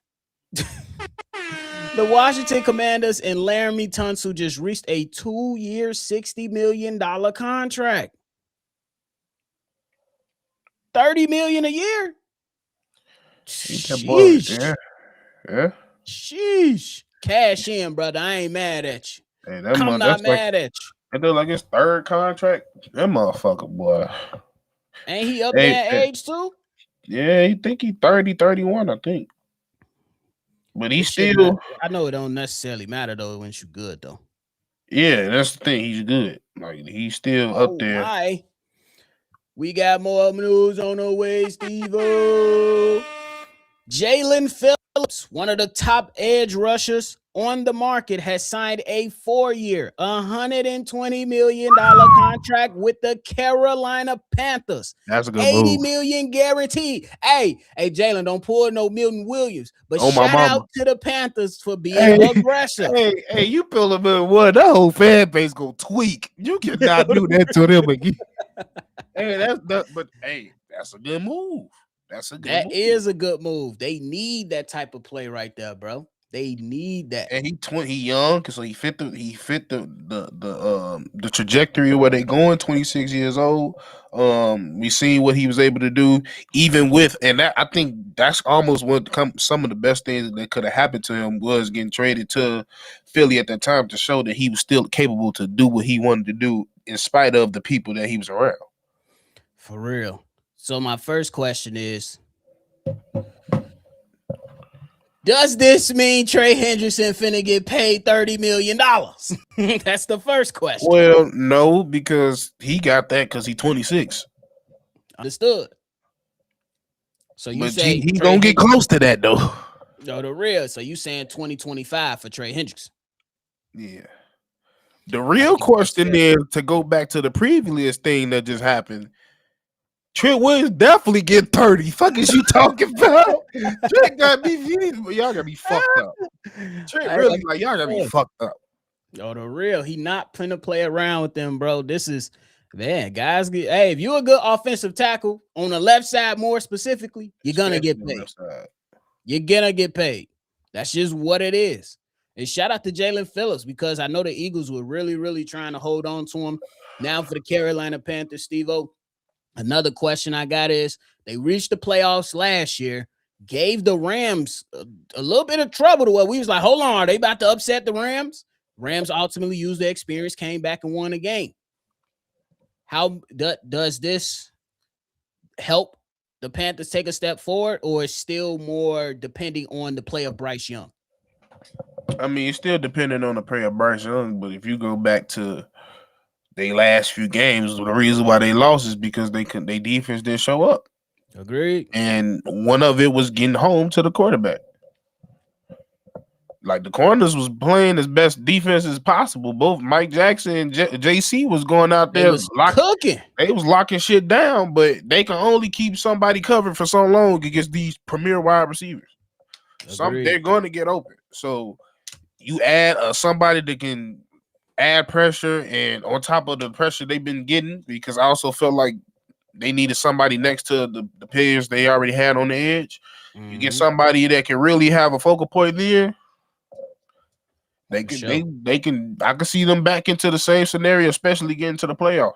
The Washington Commanders and Laramie Tunsil just reached a 2-year, $60 million contract. $30 million a year. That boy, Sheesh. yeah. Sheesh. Cash in, brother. I ain't mad at you. Hey, I'm not mad at you. That like his third contract. That motherfucker, boy. Ain't he up there in age too? Yeah, he think he 30, 31, I think. But he still. I know it don't necessarily matter though when you good though. Yeah, that's the thing. He's good. Like he's still up there. My. We got more news on the way, Steve-O. Jalen Phillips, one of the top edge rushers on the market, has signed a 4-year, $120 million contract with the Carolina Panthers. That's a good $80 move. million guaranteed. Hey, Jalen, don't pull no Milton Williams. But shout out to the Panthers for being aggressive. Hey, you pull a bit what that whole fan base go tweak. You cannot do that to them again. But that's a good move. That is a good move. They need that type of play right there, bro. They need that. And he young, so he fit the trajectory where they going. 26 years old. We seen what he was able to do, even with, and that I think that's almost some of the best things that could have happened to him was getting traded to Philly at that time to show that he was still capable to do what he wanted to do in spite of the people that he was around. For real. So my first question is, does this mean Trey Hendrickson finna get paid $30 million? That's the first question. Well, no, because he got that because he's 26. Understood. So you say he gonna get close to that though. No, the real. So you saying 2025 for Trey Hendrickson? Yeah. The real question is to go back to the previous thing that just happened. Trent Williams definitely get 30. Fuck is you talking about? Trent got me. Y'all gotta be fucked up. Trent really like y'all gotta be fucked up. Yo, the real. He not finna play around with them, bro. This is guys. Hey, if you're a good offensive tackle on the left side, more specifically, you're gonna get paid. You're gonna get paid. That's just what it is. And shout out to Jalen Phillips because I know the Eagles were really, really trying to hold on to him. Now for the Carolina Panthers, Steve-O. Another question I got is they reached the playoffs last year, gave the Rams a little bit of trouble to where we was like, hold on, are they about to upset the Rams? Rams ultimately used their experience, came back and won a game. How does this help the Panthers take a step forward, or is still more depending on the play of Bryce Young? I mean, it's still depending on the play of Bryce Young, but if you go back to they last few games, the reason why they lost is because they defense didn't show up. Agreed. And one of it was getting home to the quarterback. Like the corners was playing as best defense as possible. Both Mike Jackson and JC was going out there cooking. They was locking shit down, but they can only keep somebody covered for so long against these premier wide receivers. They're going to get open. So you add somebody that can add pressure, and on top of the pressure they've been getting, because I also felt like they needed somebody next to the players they already had on the edge. Mm-hmm. You get somebody that can really have a focal point there. They can. I can see them back into the same scenario, especially getting to the playoffs.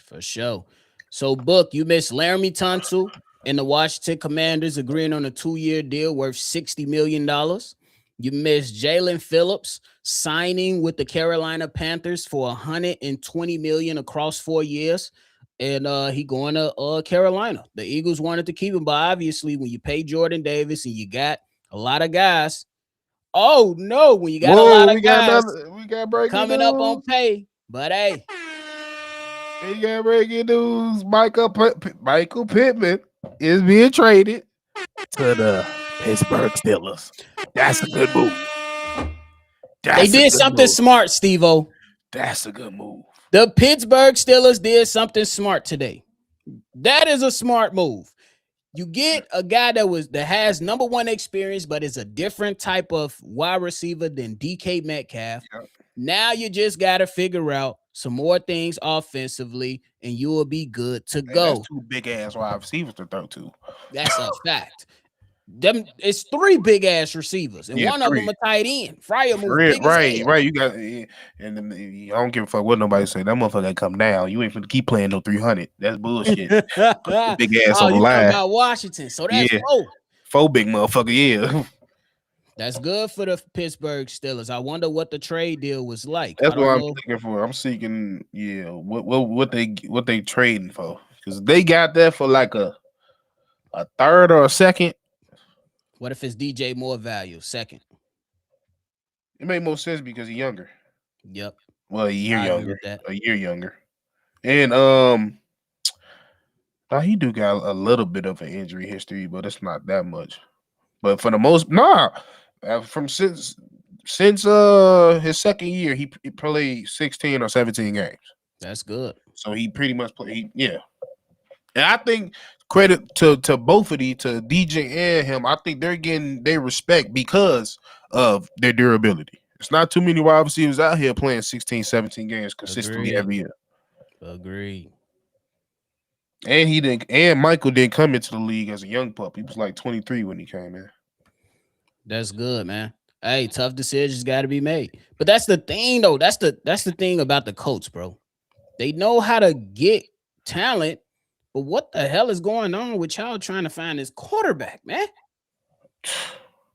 For sure. So, Book, you missed Laramie Tunsil and the Washington Commanders agreeing on a 2-year deal worth $60 million. You missed Jalen Phillips signing with the Carolina Panthers for $120 million across 4 years. And he going to Carolina. The Eagles wanted to keep him, but obviously when you pay Jordan Davis and you got a lot of guys, when you got a lot of guys we got coming news. Up on pay. But hey, we got breaking news. Michael Pittman is being traded to the Pittsburgh Steelers. That's a good move. They did something smart, Steve-O. That's a good move. The Pittsburgh Steelers did something smart today. That is a smart move. You get a guy that has number one experience, but is a different type of wide receiver than DK Metcalf. Yep. Now you just got to figure out some more things offensively, and you will be good to go. That's two big ass wide receivers to throw to. That's a fact. Them it's three big ass receivers, and Yeah, one of them three. a tight end. Fryer For move real, big as right, hell. right. You got, and then I don't give a fuck what nobody say. That motherfucker come down. You ain't finna keep playing no 300. That's bullshit. Put your big ass Oh, on the you talking line. about Washington? So that's Yeah, four. four big motherfucker. Yeah, That's good for the Pittsburgh Steelers. I wonder what the trade deal was like. I that's what don't I'm know. looking for. I'm seeking. Yeah, what they trading for? Because they got that for like a third or a second. What if it's DJ Moore value? Second. It made more sense because he's younger. Yep. Well, a year I agree younger. with that. A year younger. And now he do got a little bit of an injury history, but it's not that much. But for the most, from since his second year, he played 16 or 17 games. That's good. So he pretty much played. Yeah, and I think credit to both of these, to DJ and him. I think they're getting their respect because of their durability. It's not too many wide receivers out here playing 16, 17 games consistently Agreed. every year. Agreed. And he didn't. And Michael didn't come into the league as a young pup. He was like 23 when he came in. That's good, man. Hey, tough decisions got to be made. But that's the thing, though. That's the thing about the Colts, bro. They know how to get talent, but what the hell is going on with y'all trying to find this quarterback, man?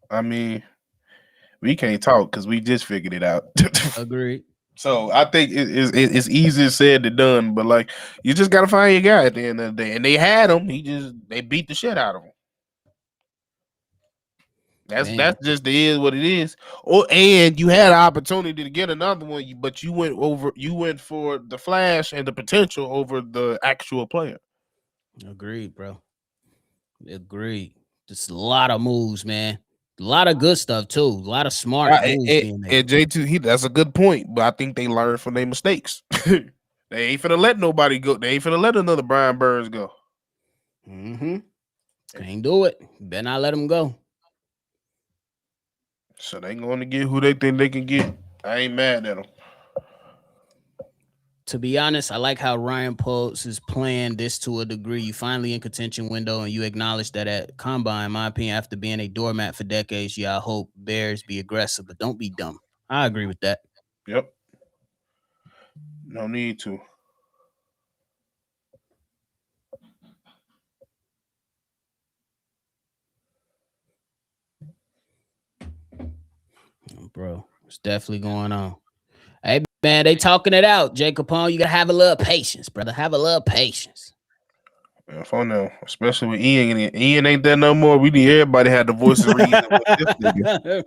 I mean, we can't talk because we just figured it out. Agreed. So I think it's easier said than done. But like, you just gotta find your guy at the end of the day. And they had him. They beat the shit out of him. Man, That's just is what it is. Or and you had an opportunity to get another one, but you went for the flash and the potential over the actual player. agreed, bro. Agreed. Just a lot of moves, man. A lot of good stuff too. A lot of smart moves being made. And J2, that's a good point, but I think they learned from their mistakes. They ain't finna let nobody go. They ain't finna let another Brian Burns go. Mm-hmm. Can't do it. Better not let him go. So they going to get who they think they can get. I ain't mad at them. To be honest, I like how Ryan Poles is playing this to a degree. You finally in contention window, and you acknowledge that at combine, in my opinion, after being a doormat for decades, yeah, I hope Bears be aggressive, but don't be dumb. I agree with that. Yep. No need to. Bro, it's definitely going on. Hey, man, they talking it out. Jacob Pong, you got to have a little patience, brother. Have a little patience. Yeah, for now, especially with Ian. Ian ain't there no more. We need everybody to have the voice of reason with this nigga.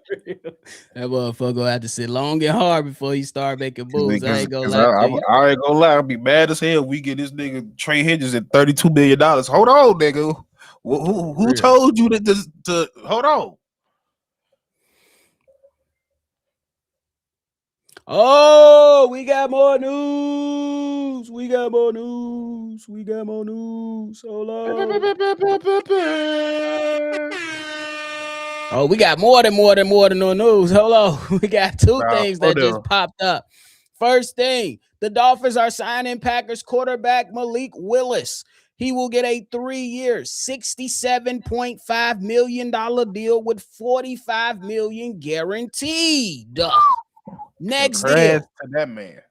That motherfucker gonna have to sit long and hard before he start making moves. I ain't gonna Because lie to you. I ain't gonna lie, I'll be mad as hell. We get this nigga Trey Hedges at $32 million. Hold on, nigga. Who Real. told you that this to hold on? Oh, we got more news. We got more news. We got more news. Hold on. Oh, we got more than no news. Hold on. We got two Nah, things for that them. just popped up. First thing, the Dolphins are signing Packers quarterback Malik Willis. He will get a 3-year, $67.5 million deal with $45 million guaranteed. Next Congrats deal. to that man.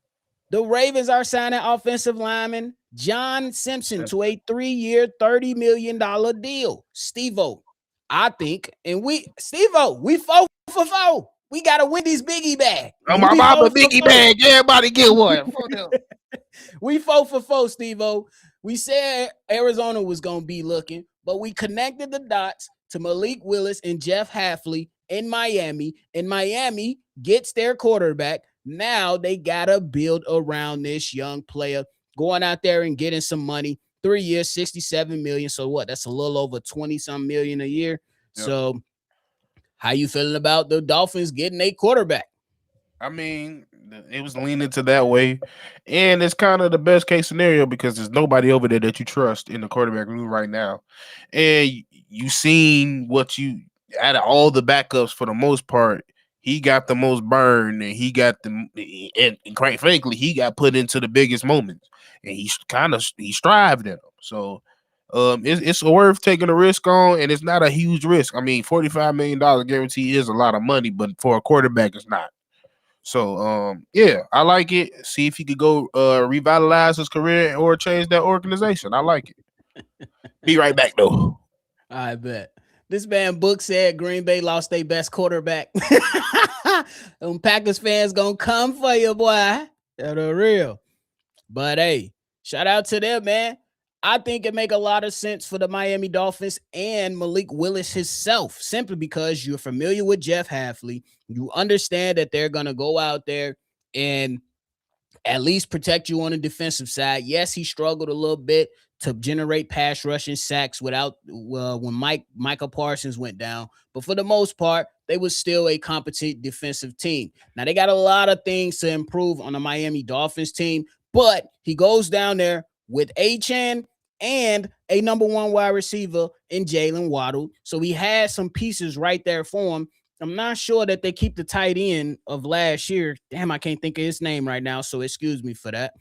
The Ravens are signing offensive lineman John Simpson to a 3-year, $30 million deal. Steve-O, I think, and Steve-O, we 4 for 4. We got to win these biggie bag. Oh, my We mama 4 for Biggie 4. bag. Everybody get one. For them. We 4 for 4, Steve-O. We said Arizona was going to be looking, but we connected the dots to Malik Willis and Jeff Hafley in Miami, and Miami gets their quarterback. Now they got to build around this young player, going out there and getting some money. 3 years, 67 million. So what? That's a little over 20-some million a year. Yep. So how you feeling about the Dolphins getting a quarterback? I mean, it was leaning to that way, and it's kind of the best case scenario because there's nobody over there that you trust in the quarterback room right now, and you seen what you out of all the backups for the most part, he got the most burn, and he got and quite frankly, he got put into the biggest moments, and he strived in them. So, It's worth taking a risk on, and it's not a huge risk. I mean, $45 million guarantee is a lot of money, but for a quarterback, it's not. So, yeah, I like it. See if he could go revitalize his career or change that organization. I like it. Be right back though. I bet. This man Book said Green Bay lost their best quarterback. Packers fans gonna come for you, boy. They're the real. But hey, shout out to them, man. I think it make a lot of sense for the Miami Dolphins and Malik Willis himself, simply because you're familiar with Jeff Hafley. You understand that they're gonna go out there and at least protect you on the defensive side. Yes, he struggled a little bit to generate pass rushing sacks without when Michael Parsons went down, but for the most part, they was still a competent defensive team. Now they got a lot of things to improve on the Miami Dolphins team, but he goes down there with Achane and a number one wide receiver in Jalen Waddle, so he has some pieces right there for him. I'm not sure that they keep the tight end of last year. Damn, I can't think of his name right now, so excuse me for that.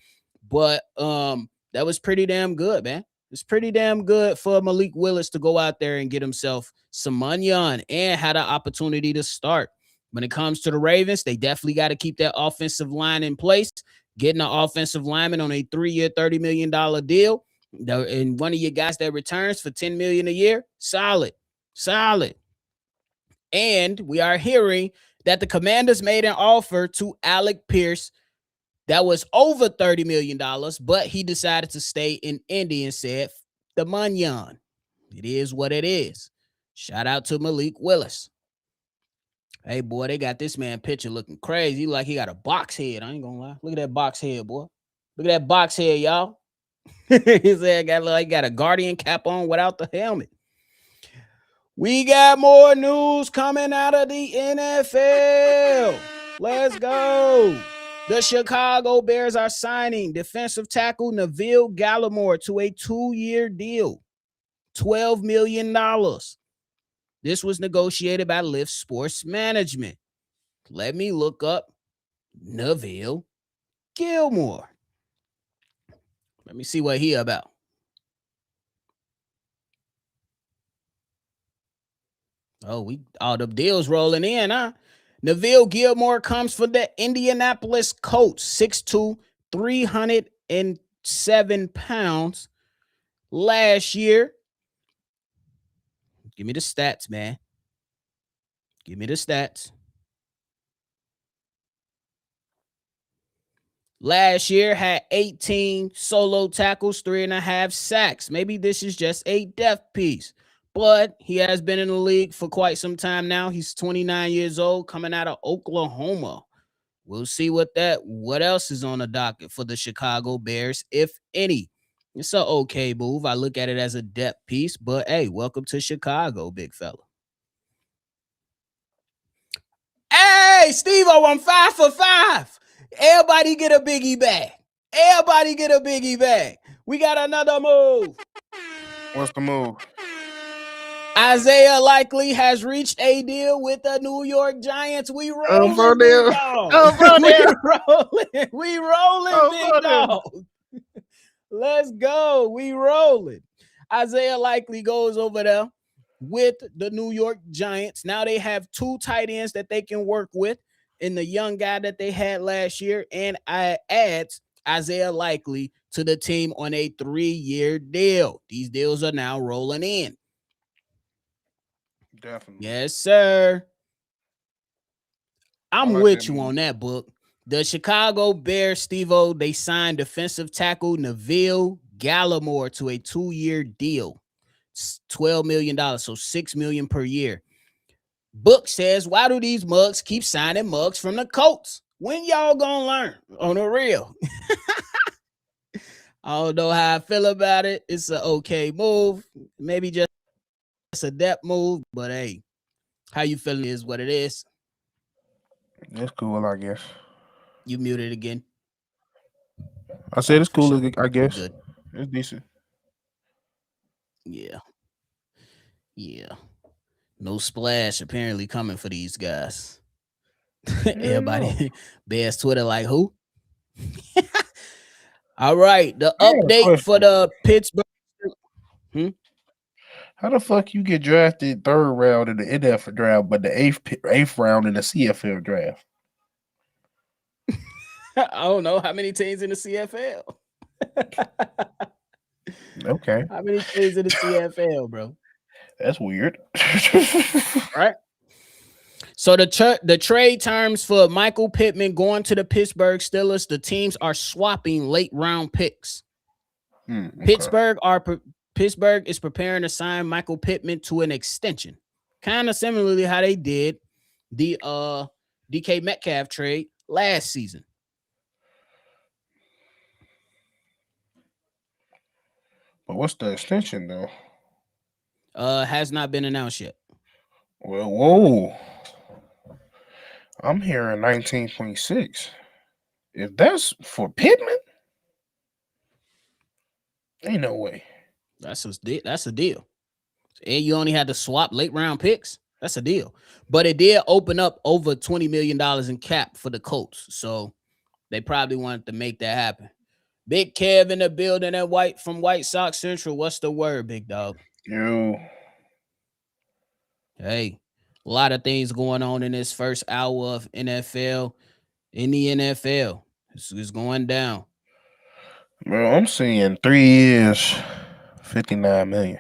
But that was pretty damn good, man. It's pretty damn good for Malik Willis to go out there and get himself some money on and had an opportunity to start. When it comes to the Ravens, they definitely got to keep that offensive line in place. Getting an offensive lineman on a 3-year, $30 million deal, and one of your guys that returns for $10 million a year, solid. And we are hearing that the Commanders made an offer to Alec Pierce that was over $30 million, but he decided to stay in Indy and said, the Munyon. It is what it is. Shout out to Malik Willis. Hey, boy, they got this man picture looking crazy. Like he got a box head. I ain't gonna lie. Look at that box head, boy. Look at that box head, y'all. He said got a Guardian cap on without the helmet. We got more news coming out of the NFL. Let's go. The Chicago Bears are signing defensive tackle Neville Gallimore to a 2-year deal, $12 million. This was negotiated by Lyft Sports Management. Let me look up Neville Gilmore. Let me see what he about. Oh, all the deals rolling in, huh? Neville Gilmore comes for the Indianapolis Colts, 6'2", 307 pounds. Last year, give me the stats, man. Give me the stats. Last year had 18 solo tackles, 3.5 sacks. Maybe this is just a depth piece, but he has been in the league for quite some time now. He's 29 years old, coming out of Oklahoma. We'll see what else is on the docket for the Chicago Bears, if any. It's an okay move. I look at it as a depth piece, but hey, welcome to Chicago, big fella. Hey, Steve-O, I'm 5 for 5. Everybody get a biggie bag. We got another move. What's the move? Isaiah Likely has reached a deal with the New York Giants. We rolling, big dog. We rolling, big dog. Let's go. We rolling. Isaiah Likely goes over there with the New York Giants. Now they have 2 tight ends that they can work with, and the young guy that they had last year, and I adds Isaiah Likely to the team on a 3-year deal. These deals are now rolling in. Definitely. Yes, sir. I'm with you on that, Book. The Chicago Bears, Steve-O, they signed defensive tackle Neville Gallimore to a 2-year deal. It's $12 million, so $6 million per year. Book says, why do these mugs keep signing mugs from the Colts? When y'all gonna learn on the real? I don't know how I feel about it. It's an okay move. Maybe just a depth move, but hey, how you feeling is what it is. It's cool, I guess. You muted again. I said it's cool, sure. I guess. Good. It's decent. Yeah. No splash apparently coming for these guys. Everybody, Bears Twitter like who? All right, the update for the Pittsburgh. Hmm? How the fuck you get drafted third round in the NFL draft, but the eighth round in the CFL draft? I don't know how many teams in the CFL. Okay, How many teams in the CFL, bro? that's weird. Right. So the trade terms for Michael Pittman going to the Pittsburgh Steelers, the teams are swapping late round picks. Okay. Pittsburgh is preparing to sign Michael Pittman to an extension, kind of similarly how they did the DK Metcalf trade last season. But what's the extension though? Has not been announced yet. Well, whoa. I'm hearing 19.6. If that's for Pittman, ain't no way. That's a deal. And you only had to swap late round picks. That's a deal. But it did open up over $20 million in cap for the Colts. So they probably wanted to make that happen. Big Kev in the building at White Sox Central. What's the word, big dog? Yo, Hey, a lot of things going on in this first hour of NFL. In the NFL, it's going down. bro, I'm seeing 3 years, 59 million.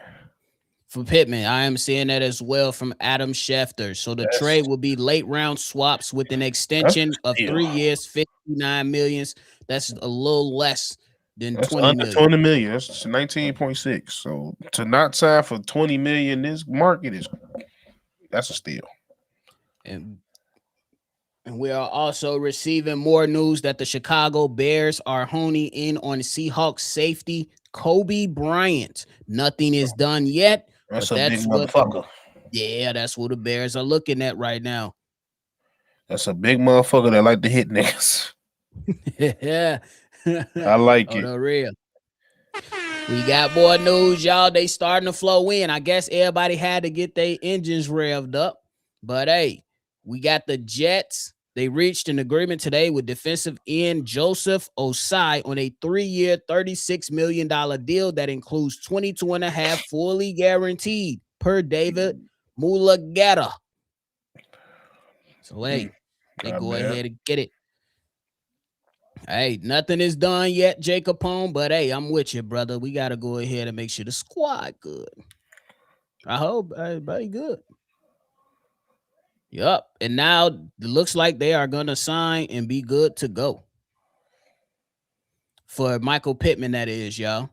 For Pittman, I am seeing that as well from Adam Schefter. So the That's trade will be late round swaps with an that's extension a of steal. 3 years, 59 millions. That's a little less than That's 20 under million. 20 million. That's 19.6. So to not sign for 20 million, this market that's a steal. And we are also receiving more news that the Chicago Bears are honing in on Seahawks safety Kobe Bryant. Nothing is done yet, That's but a big that's what motherfucker. that's what the Bears are looking at right now. That's a big motherfucker that like to hit niggas. Yeah. I like Oh, it. the real. We got more news, y'all. They starting to flow in. I guess everybody had to get their engines revved up. But hey, we got the Jets. They reached an agreement today with defensive end Joseph Osai on a 3-year, $36 million deal that includes 22 and a half fully guaranteed per David Mulageta. So hey, they Not go bad. ahead and get it. Hey, nothing is done yet, Jacob Pone, but hey, I'm with you, brother. We got to go ahead and make sure the squad good. I hope everybody good. Yup. And now it looks like they are going to sign and be good to go. For Michael Pittman, that is, y'all.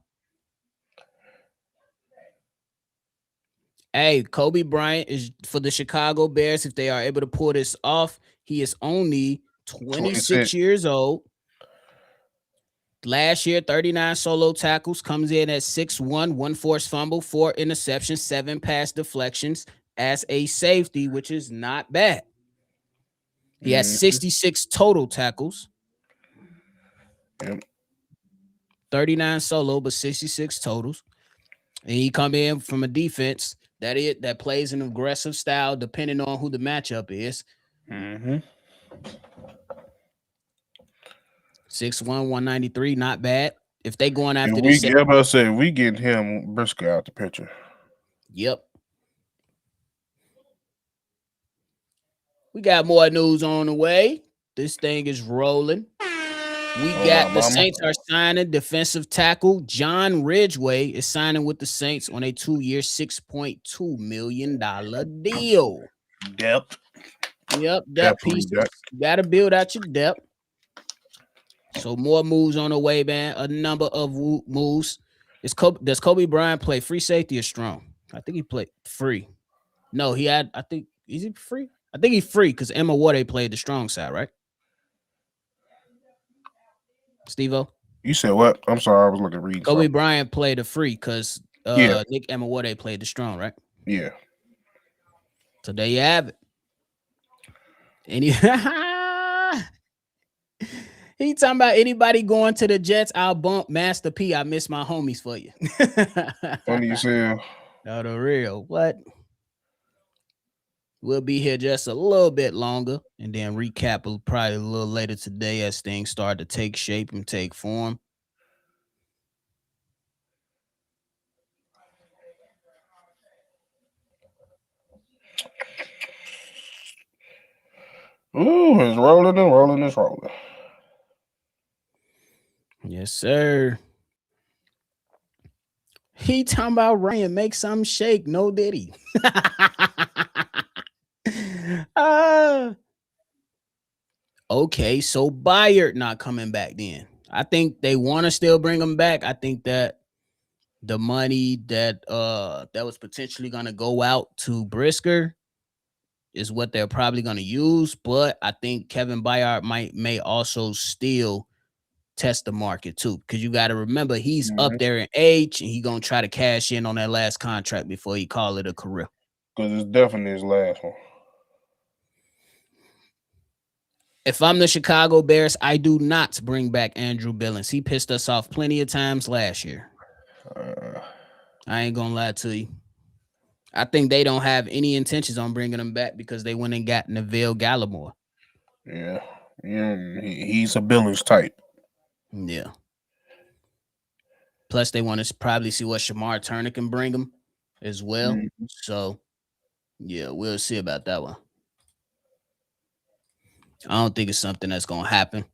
Hey, Kobe Bryant is for the Chicago Bears. If they are able to pull this off, he is only 26 years old. Last year, 39 solo tackles, comes in at 6'1", 1 forced fumble, 4 interceptions, 7 pass deflections as a safety, which is not bad. He has 66 total tackles. Yep. 39 solo, but 66 totals. And he come in from a defense that plays an aggressive style, depending on who the matchup is. 6'1", 193, not bad. If they going after this, everybody say we get him Briscoe out the picture. Yep. We got more news on the way. This thing is rolling. We got the Saints are signing defensive tackle John Ridgeway is signing with the Saints on a 2-year, $6.2 million deal. Depth. Yep, depth pieces. You got to build out your depth. So more moves on the way, man. A number of moves. Does Kobe Bryant play free safety or strong? I think he played free. No, he had. I think is he free? I think he's free because Emma Wade played the strong side, right? Steve-O? You said what? I'm sorry, I was looking at reading. Kobe Bryant played the free because Nick Emma Wade played the strong, right? Yeah. So there you have it. And he talking about anybody going to the Jets, I'll bump Master P. I miss my homies for you. Funny as hell. Oh, the real. What? We'll be here just a little bit longer and then recap probably a little later today as things start to take shape and take form. Ooh, it's rolling and rolling and rolling. Yes, sir. He talking about Ryan, make some shake. No diddy. Okay, so Bayard not coming back then. I think they want to still bring him back. I think that the money that was potentially gonna go out to Brisker is what they're probably gonna use. But I think Kevin Bayard may also still test the market too, because you got to remember he's up there in age and he gonna try to cash in on that last contract before he call it a career. Because it's definitely his last one. If I'm the Chicago Bears, I do not bring back Andrew Billings. He pissed us off plenty of times last year. I ain't gonna lie to you. I think they don't have any intentions on bringing him back because they went and got Neville Gallimore. Yeah, he's a Billings type. Yeah. Plus, they want to probably see what Shamar Turner can bring him as well. Mm-hmm. So, yeah, we'll see about that one. I don't think it's something that's gonna happen.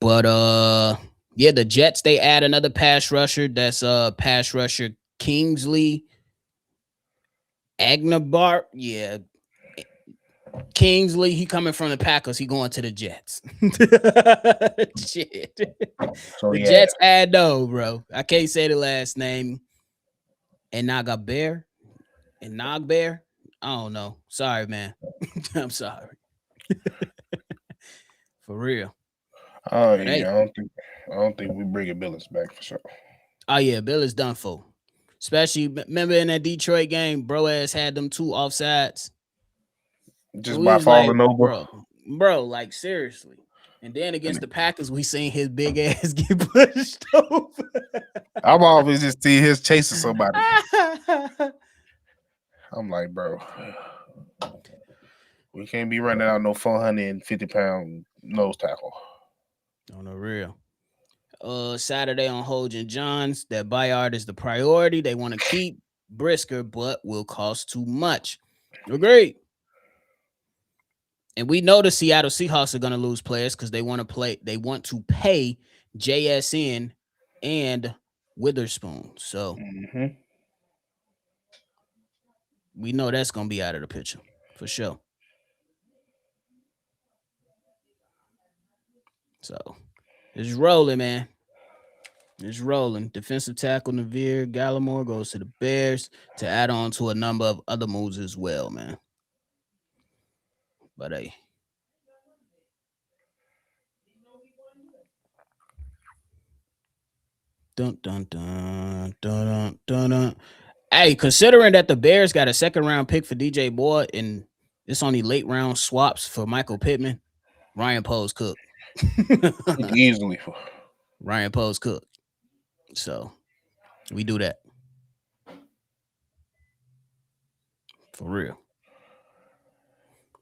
But yeah, the Jets, they add another pass rusher. That's pass rusher Kingsley Agnabart. Yeah. Kingsley, he coming from the Packers. He going to the Jets. Shit. So the yeah. Jets add no, bro. I can't say the last name. And Nagbear. And Nagbear. I don't know. Sorry, man. I'm sorry. For real. Oh But yeah, hey. I don't think we bringing Billings back for sure. Oh yeah, Bill is done for. Especially remember in that Detroit game, bro ass had them 2 offsides. Just by falling like, over. Bro, like seriously. And then against the Packers, we seen his big ass get pushed over. I'm always just see his chasing somebody. I'm like, bro, we can't be running out no 450-pound nose tackle. On the real. Saturday on Hogan Johns, that Bayard is the priority. They want to keep Brisker, but will cost too much. Agreed. And we know the Seattle Seahawks are going to lose players because they want to pay JSN and Witherspoon. So we know that's going to be out of the picture for sure. So it's rolling, man. It's rolling. Defensive tackle Neville Gallimore goes to the Bears to add on to a number of other moves as well, man. But hey. Dun, dun, dun, dun, dun, dun, dun. Hey, considering that the Bears got a 2nd-round pick for DJ Boyd and it's only late round swaps for Michael Pittman, Ryan Poles cooked. Easily. Ryan Poles cooked. So we do that. For real.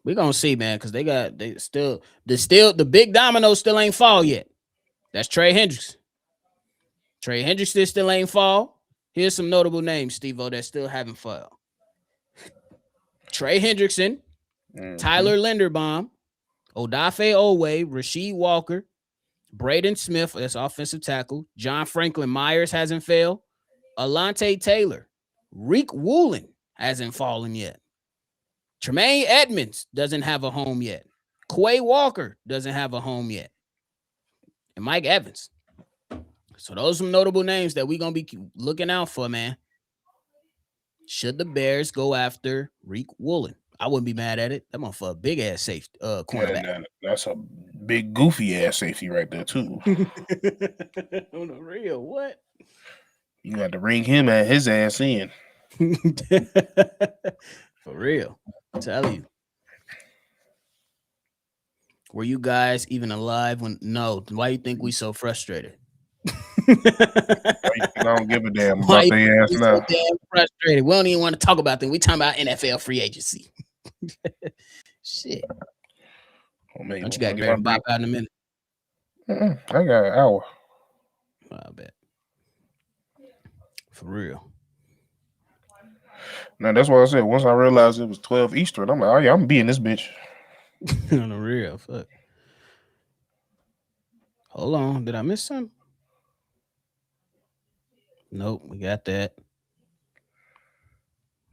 We're gonna see, man, because the big domino still ain't fall yet. That's Trey Hendricks. Trey Hendricks still ain't fall. Here's some notable names, Steve-O, that still haven't fallen. Trey Hendrickson, Tyler Linderbaum, Odafe Owe, Rasheed Walker, Braden Smith, that's offensive tackle. John Franklin Myers hasn't failed. Alante Taylor. Reek Woolen hasn't fallen yet. Tremaine Edmonds doesn't have a home yet. Quay Walker doesn't have a home yet. And Mike Evans. So those are some notable names that we're going to be looking out for, man. Should the Bears go after Reek Woolen? I wouldn't be mad at it. That motherfucker a big ass safety cornerback. Yeah, that's a big goofy ass safety right there too. On the real, what? You got to ring him at his ass in. For real. I tell you. Were you guys even alive when? No. Why you think we so frustrated? I don't give a damn about their ass now. So damn frustrated. We don't even want to talk about them. We talking about NFL free agency. Shit. Oh, man, don't you got to bop out in a minute? I got an hour. I bet. For real. Now that's what I said. Once I realized it was 12 Eastern, I'm like, oh yeah, I'm gonna be in this bitch. On the real. Fuck. Hold on. Did I miss something? Nope. We got that.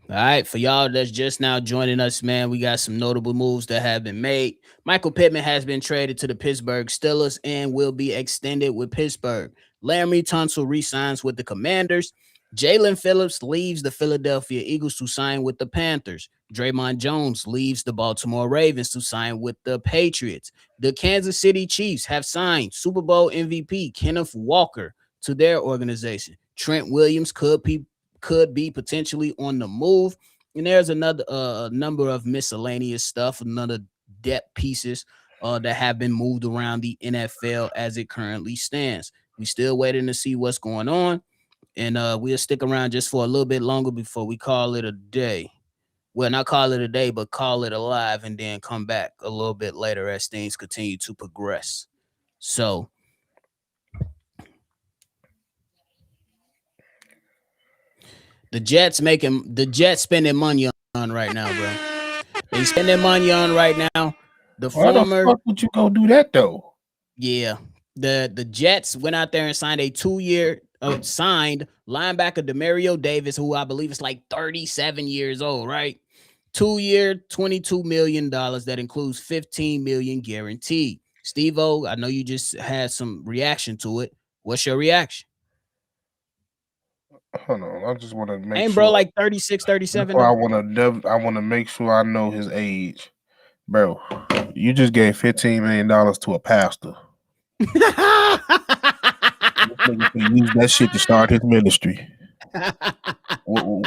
All right, for y'all that's just now joining us, man, we got some notable moves that have been made. Michael Pittman has been traded to the Pittsburgh Steelers and will be extended with Pittsburgh. Laramie Tunsil re-signs with the Commanders. Jalen Phillips leaves the Philadelphia Eagles to sign with the Panthers. Draymond Jones leaves the Baltimore Ravens to sign with the Patriots. The Kansas City Chiefs have signed Super Bowl MVP Kenneth Walker to their organization. Trent Williams could be potentially on the move. And there's another number of miscellaneous stuff, another depth pieces that have been moved around the NFL as it currently stands. We still waiting to see what's going on, and we'll stick around just for a little bit longer before we call it a day. Well, not call it a day, but call it alive, and then come back a little bit later as things continue to progress. So the Jets spending money on right now, bro. They spending money on right now. The Why the former, fuck would you go do that though? yeah, the Jets went out there and signed a 2-year signed linebacker Demario Davis, who I believe is like 37 years old, right? 2-year, $22 million. That includes 15 million guaranteed. Steve O, I know you just had some reaction to it. What's your reaction? Hold on, I just want to make Ain't bro sure. like 36, 37 Before though? I want to make sure I know his age, bro. You just gave $15 million to a pastor. This nigga can use that shit to start his ministry.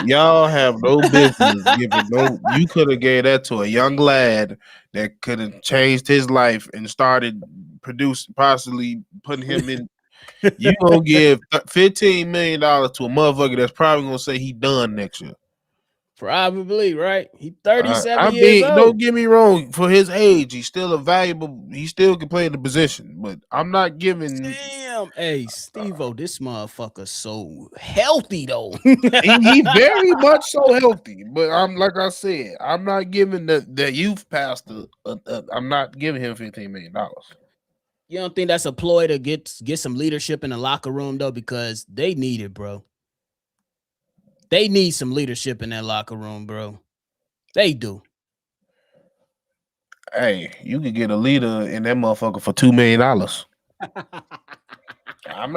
Y'all have no business giving no. You could have gave that to a young lad that could have changed his life and started producing, possibly putting him in. You gonna give $15 million to a motherfucker that's probably gonna say he done next year. Probably, right? He 37 I years mean, don't old. get me wrong. For his age, he's still a valuable. He still can play the position, but I'm not giving. Damn. Hey, Steve-O, this motherfucker so healthy though. He very much so healthy, but I'm like I said, I'm not giving the youth pastor. I'm not giving him $15 million. You don't think that's a ploy to get some leadership in the locker room though? Because they need it, bro. They need some leadership in that locker room, bro. They do. Hey, you could get a leader in that motherfucker for $2 million. I'm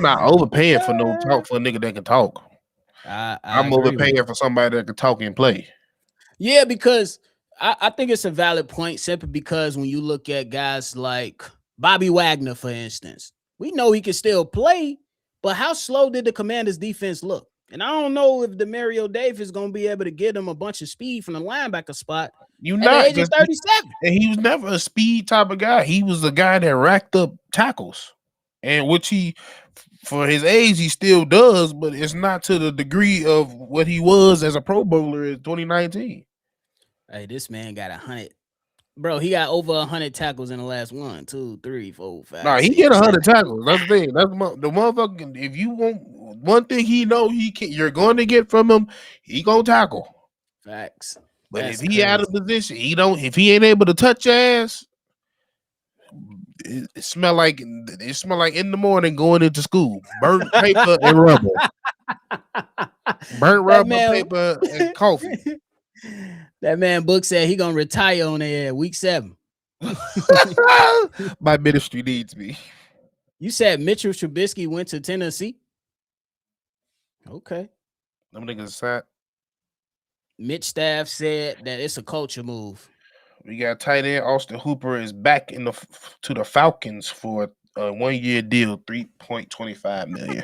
not overpaying for no talk for a nigga that can talk. I I'm agree with overpaying you. for somebody that can talk and play. Yeah, because I think it's a valid point simply because when you look at guys like Bobby Wagner, for instance, we know he can still play, but how slow did the Commanders defense look? And I don't know if Demario Davis is going to be able to get him a bunch of speed from the linebacker spot You at the not age of because 37. and he was never a speed type of guy. He was a guy that racked up tackles, and which he, for his age, he still does, but it's not to the degree of what he was as a Pro Bowler in 2019. Hey, this man got 100. Bro, he got over 100 tackles in the last 1, 2, 3, 4, Nah, 5, he get 6, 7. 100 tackles. That's the thing. That's the motherfucker. If you want one thing, he know he can. You're going to get from him. He gonna tackle. Facts. But if That's he out crazy. of position, he don't. If he ain't able to touch your ass, it smell like in the morning going into school. Burnt paper and rubber. Burnt That rubber, man, paper, and coffee. that man Book said he gonna retire on there week 7. My ministry needs me. You said Mitchell Trubisky went to Tennessee. Okay. Them niggas sad. Mitch Staff said that it's a culture move. We got tight end Austin Hooper is back to the Falcons for a 1-year deal, $3.25 million.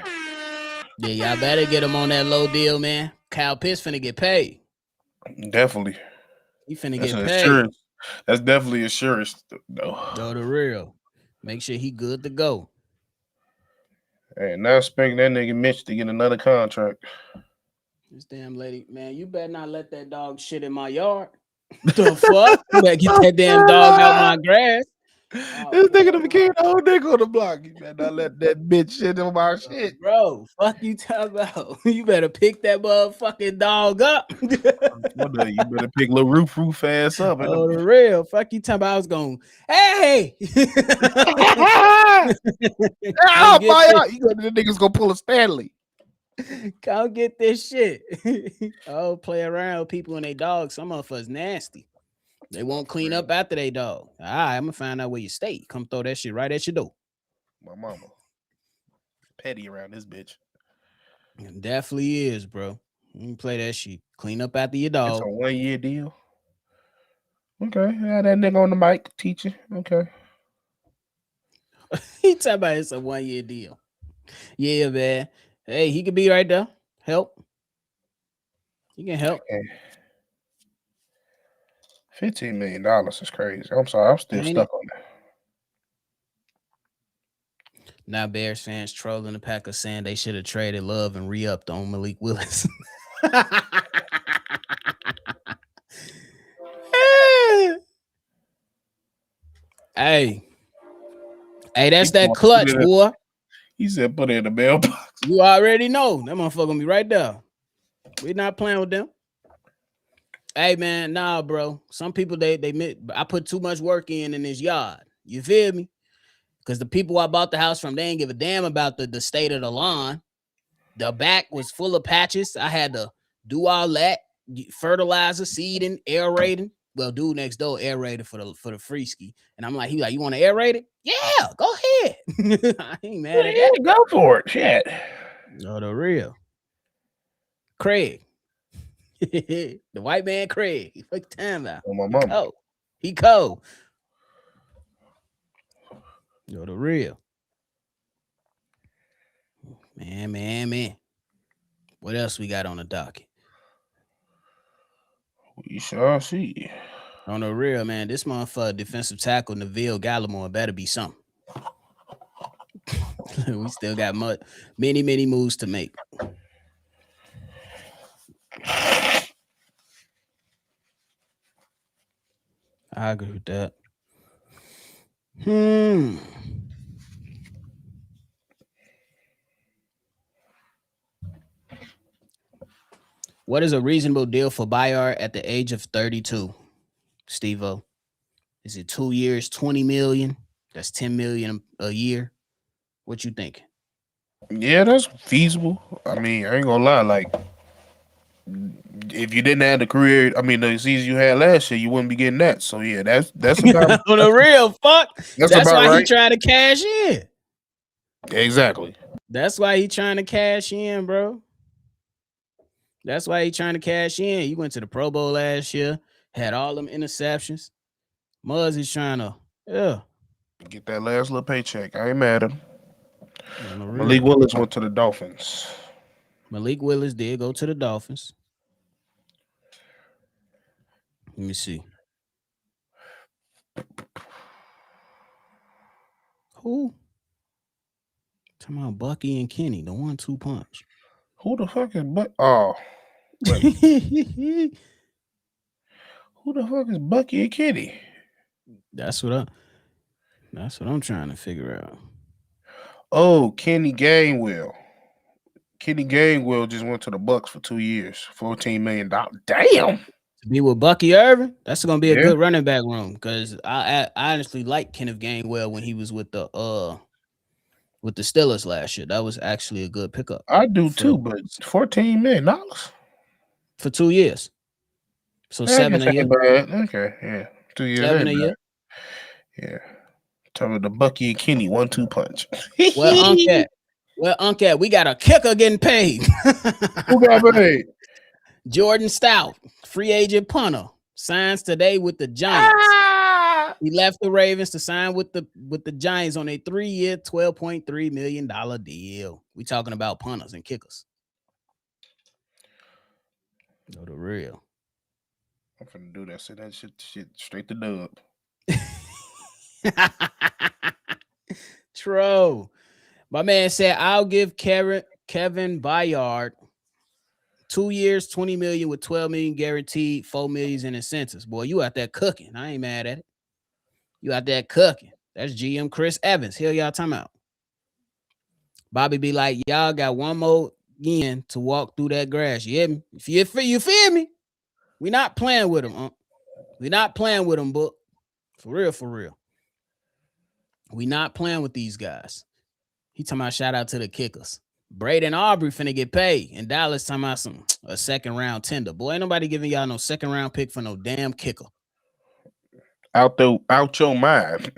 Yeah, y'all better get him on that low deal, man. Kyle Pitts finna get paid. Definitely, He finna that's get an paid. assurance. That's definitely assurance, though. Though the real. Make sure he good to go. Hey, now expecting that nigga Mitch to get another contract. This damn lady, man, you better not let that dog shit in my yard. The fuck? You better get that damn dog out my grass. This nigga done became the whole nigga on the block. You better not let that bitch shit on my shit. Bro, fuck you talking about. You better pick that motherfucking dog up. You better pick little roof ass up. Oh, the real. Fuck you talking about. I was going, hey. I'll buy out. The niggas gonna pull a Stanley. Come get this shit. Oh, play around with people and they dogs. Some of us nasty. They won't clean up after they dog. All right, I'm gonna find out where you stay. Come throw that shit right at your door. My mama. Petty around this bitch. It definitely is, bro. You can play that shit. Clean up after your dog. It's a 1-year deal. Okay. Yeah, that nigga on the mic teaching. Okay. He talking about it's a 1-year deal. Yeah, man. Hey, he could be right there. Help. He can help. Okay. $15 million is crazy. I'm sorry. I'm still stuck on that. Now Bears fans trolling the Packers saying they should have traded Love and re-upped on Malik Willis. Hey, that's that clutch, boy. He said put it in the mailbox. You already know. That motherfucker gonna be right there. We're not playing with them. Hey, man, nah, bro. Some people, I put too much work in this yard. You feel me? Because the people I bought the house from, they ain't give a damn about the state of the lawn. The back was full of patches. I had to do all that. Fertilizer, seeding, aerating. Well, dude next door aerated for the free ski. And I'm like, he like, you want to aerate it? Yeah, go ahead. I ain't mad at that. Go for it. Shit. No, the real. Craig. The white man Craig. What time out? Oh, my mama. He cold. Yo, the real. Man. What else we got on the docket? We shall see. On the real, man, this motherfucker defensive tackle Neville Gallimore better be something. We still got many moves to make. I agree with that. What is a reasonable deal for Bayard at the age of 32, Steve-O? Is it 2 years, 20 million? That's 10 million a year. What you think? Yeah, that's feasible. I mean, I ain't gonna lie. Like, if you didn't have the career, the season you had last year, you wouldn't be getting that. So yeah, that's about on the real fuck. That's about why right. He trying to cash in. Exactly. That's why he trying to cash in, bro. That's why he trying to cash in. He went to the Pro Bowl last year, had all them interceptions. Muzz is trying to, get that last little paycheck. I ain't mad at him. Malik Malik Willis went to the Dolphins. Malik Willis did go to the Dolphins. Let me see. Who? Talking about Bucky and Kenny, the 1-2 punch. Who the fuck is Oh, wait. Who the fuck is Bucky and Kenny? That's what I'm trying to figure out. Oh, Kenny Gainwell. Kenny Gainwell just went to the Bucks for 2 years, $14 million. Damn. To be with Bucky Irvin, that's gonna be a good running back room. Because I honestly like Kenneth Gainwell when he was with the Steelers last year. That was actually a good pickup. I do too, but $14 million for 2 years. So $7 a year. Okay, yeah, 2 years. $7 a year. Yeah. Talking about the Bucky and Kenny 1-2 punch. Well, Unc, we got a kicker getting paid. Who got paid? Jordan Stout, free agent punter, signs today with the Giants. He left the Ravens to sign with the Giants on a 3-year, $12.3 million deal. We talking about punters and kickers. No, the real. I'm finna do that. Send that shit straight to Dub. True. My man said, I'll give Kevin Bayard 2 years, $20 million with $12 million guaranteed, $4 million in incentives. Boy, you out there cooking. I ain't mad at it. You out there cooking. That's GM Chris Evans. Hell y'all talking about. Bobby be like, y'all got one more yen to walk through that grass. You hear me? If you feel me? We not playing with them. We not playing with them, but for real, for real. We not playing with these guys. He talking about shout out to the kickers. Braden Aubrey finna get paid. And Dallas talking about a second round tender. Boy, ain't nobody giving y'all no second round pick for no damn kicker. Out your mind.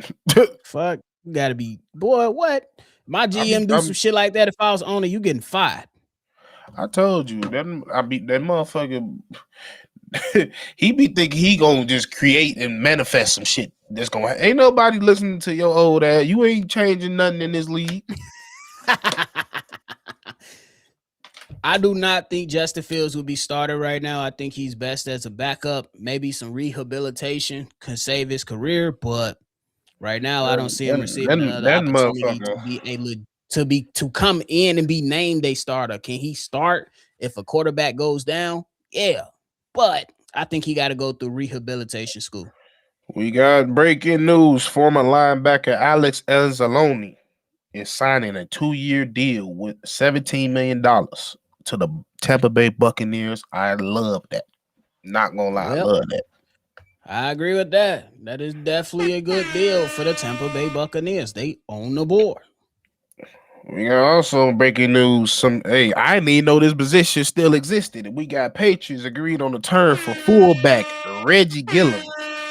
Fuck, you gotta be boy. What? My GM do some shit like that. If I was owner, you getting fired. I told you that I beat that motherfucker. He be thinking he gonna just create and manifest some shit. That's gonna ain't nobody listening to your old ass. You ain't changing nothing in this league. I do not think Justin Fields will be started right now. I think he's best as a backup. Maybe some rehabilitation can save his career, but right now I don't see him receiving another that opportunity to motherfucker. be to come in and be named a starter. Can he start if a quarterback goes down? Yeah, but I think he got to go through rehabilitation school. We got breaking news. Former linebacker Alex Anzalone is signing a 2-year deal with $17 million to the Tampa Bay Buccaneers. I love that. Not gonna lie, I love that. I agree with that. That is definitely a good deal for the Tampa Bay Buccaneers. They own the board. We got also breaking news. I didn't even know this position still existed. We got Patriots agreed on a term for fullback Reggie Gilliam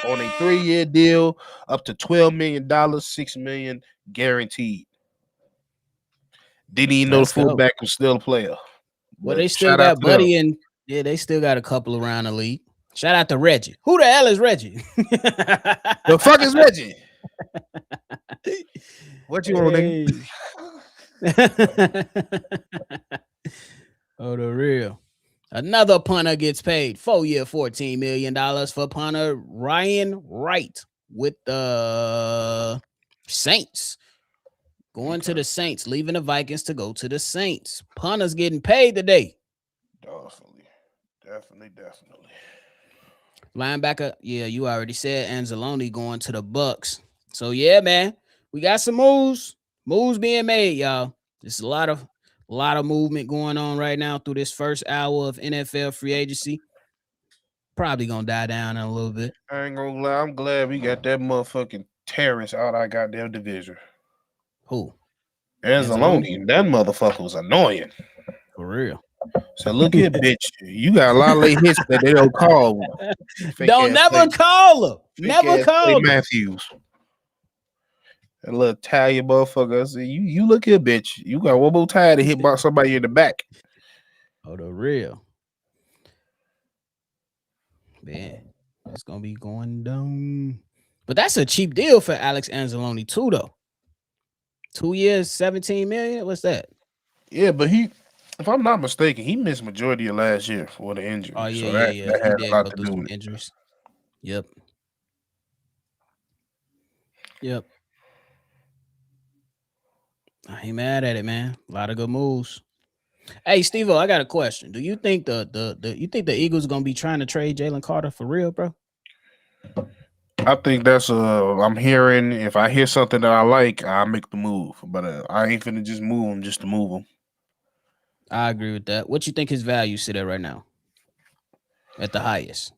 on a 3-year deal up to $12 million, $6 million guaranteed. Didn't even know the fullback was still a player. Well, they still got Buddy and they still got a couple around the league. Shout out to Reggie. Who the hell is Reggie? The fuck is Reggie? What you want, nigga? Oh, the real. Another punter gets paid 4-year, $14 million for punter Ryan Wright with the Saints. Going to the Saints, leaving the Vikings to go to the Saints. Punter's getting paid today. Definitely. Linebacker, yeah, you already said Anzalone going to the Bucks. So yeah, man, we got some moves being made, y'all. There's a lot of movement going on right now through this first hour of NFL free agency. Probably gonna die down in a little bit. I ain't gonna lie, I'm glad we got that motherfucking terrorist out our goddamn division. Who? Anzalone. That motherfucker was annoying. For real. So look here, bitch. You got a lot of late hits that they don't call. Don't never call her. Never call her. Matthews. That little Italian motherfucker. I said, you look here, bitch. You got one more time to hit by somebody in the back. Oh, the real. Man, it's gonna be going down. But that's a cheap deal for Alex Anzalone too, though. 2 years, $17 million. What's that? Yeah, but if I'm not mistaken, he missed majority of last year for the injury. Oh yeah, so that he had a lot to do with injuries. Yep. I ain't mad at it, man. A lot of good moves. Hey, Steve-O, I got a question. Do you think the Eagles are gonna be trying to trade Jalen Carter for real, bro? I think that's I'm hearing. If I hear something that I like, I'll make the move. But I ain't finna just move him just to move him. I agree with that. What you think his value sit at right now? At the highest.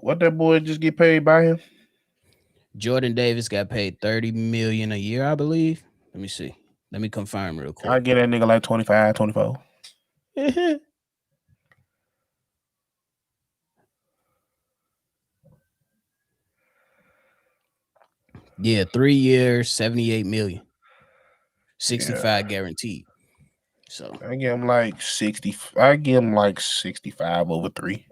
What that boy just get paid by him? Jordan Davis got paid $30 million a year, I believe. Let me see. Let me confirm real quick. I get that nigga like 25, 24. Yeah, 3 years, $78 million. 65 guaranteed. So I give him like 60. I give him like 65 over 3.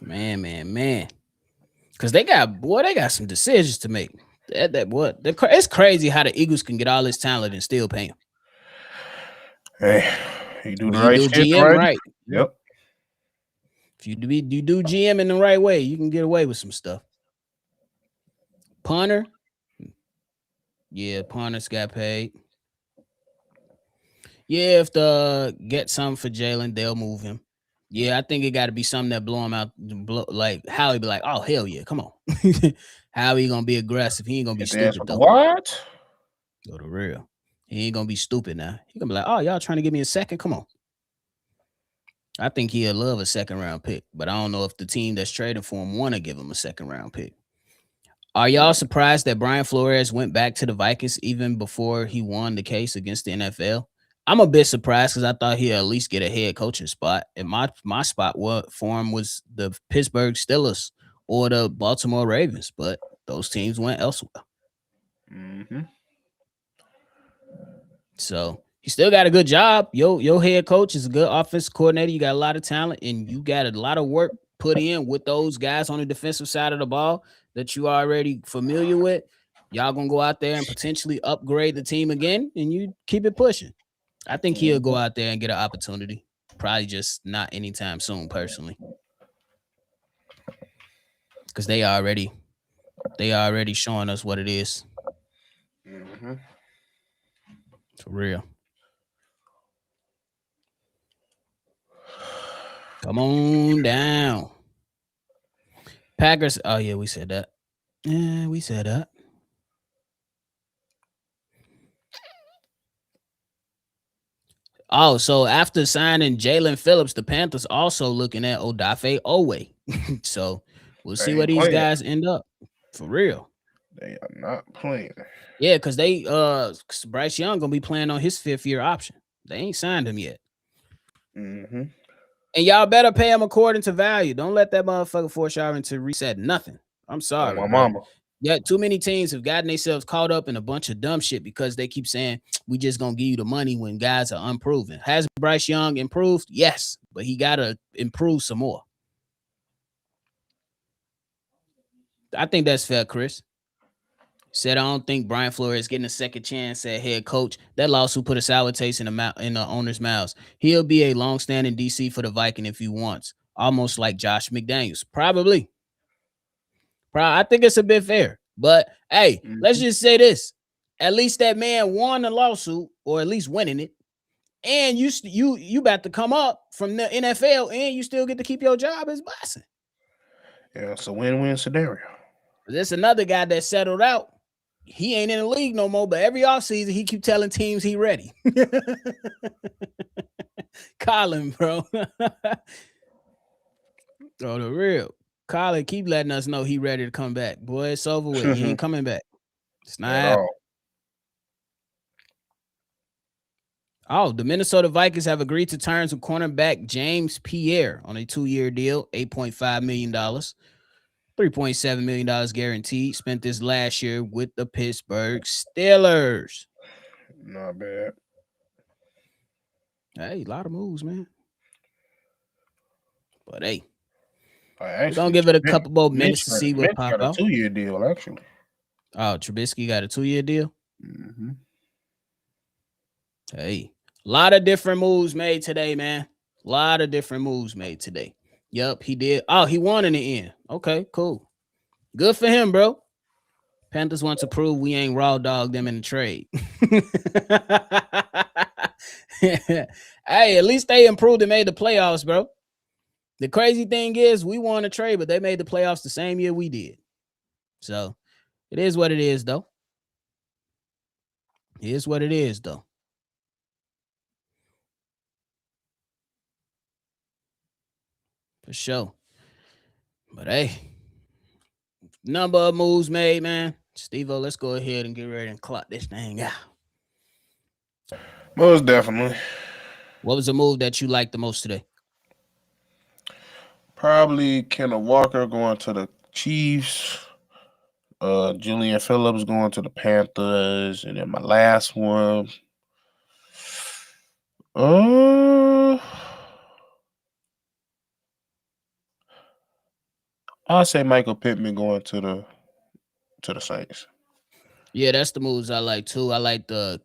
Man. Because they got some decisions to make. It's crazy how the Eagles can get all this talent and still pay him. Hey, you do the right shit, GM right. Yep. If you do GM in the right way, you can get away with some stuff. Punter, yeah, punters got paid. Yeah, if the get something for Jalen, they'll move him. Yeah, I think it got to be something that blow him out. Like Howie be like, oh hell yeah, come on. Howie gonna be aggressive. He ain't gonna be Get the ass stupid with the though. what? Go to real. He ain't gonna be stupid now. He gonna be like, oh y'all trying to give me a second? Come on. I think he'll love a second round pick, but I don't know if the team that's trading for him want to give him a second round pick. Are y'all surprised that Brian Flores went back to the Vikings even before he won the case against the NFL? I'm a bit surprised because I thought he'd at least get a head coaching spot. And my spot for him was the Pittsburgh Steelers or the Baltimore Ravens, but those teams went elsewhere. Mm-hmm. So he still got a good job. Your head coach is a good offensive coordinator. You got a lot of talent, and you got a lot of work put in with those guys on the defensive side of the ball that you already familiar with. Y'all gonna go out there and potentially upgrade the team again, and you keep it pushing. I think he'll go out there and get an opportunity. Probably just not anytime soon, personally, because they already showing us what it is. Mm-hmm. For real. Come on down. Packers. Oh yeah, we said that. Yeah, we said that. Oh, so after signing Jalen Phillips, the Panthers also looking at Odafe Owe. So we'll see They where ain't these playing. guys end up. For real. They are not playing. Yeah, because they Bryce Young gonna be playing on his 5th-year option. They ain't signed him yet. Mm-hmm. And y'all better pay him according to value. Don't let that motherfucker force y'all into reset nothing. I'm Oh, sorry, my bro. mama. Yeah, too many teams have gotten themselves caught up in a bunch of dumb shit because they keep saying we just gonna give you the money when guys are unproven. Has Bryce Young improved? Yes, but he gotta improve some more. I think that's fair, Chris. Said I don't think Brian Flores getting a second chance at head coach. That lawsuit put a sour taste in the owner's mouths. He'll be a long-standing DC for the Viking if he wants, almost like Josh McDaniels. Probably. I think it's a bit fair. But hey, let's just say this: at least that man won the lawsuit, or at least winning it, and you about to come up from the NFL, and you still get to keep your job as bossing. Yeah, it's a win-win scenario. There's another guy that settled out. He ain't in the league no more, but every offseason he keep telling teams he ready. Colin, bro. Oh, the real. Colin keep letting us know he ready to come back. Boy, it's over with. He ain't coming back. It's not At happening. all. Oh, the Minnesota Vikings have agreed to terms with cornerback James Pierre on a 2-year deal, $8.5 million. $3.7 million guaranteed. Spent this last year with the Pittsburgh Steelers. Not bad. Hey, a lot of moves, man. But hey, Actually, we're gonna give it a couple more Mitch minutes to see what pop got a out. 2-year deal, actually. Oh, Trubisky got a 2-year deal. Mm-hmm. Hey, a lot of different moves made today, man. A lot of different moves made today. Yep, he did. Oh, he won in the end. Okay, cool. Good for him, bro. Panthers want to prove we ain't raw dog them in the trade. Hey, at least they improved and made the playoffs, bro. The crazy thing is we won a trade, but they made the playoffs the same year we did. So it is what it is, though. It is what it is, though. For sure. But hey, number of moves made, man. Steve-O, let's go ahead and get ready and clock this thing out. Most definitely. What was the move that you liked the most today? Probably Kenneth Walker going to the Chiefs. Julian Phillips going to the Panthers. And then my last one. I'll say Michael Pittman going to the Saints. Yeah, that's the moves I like too. I like the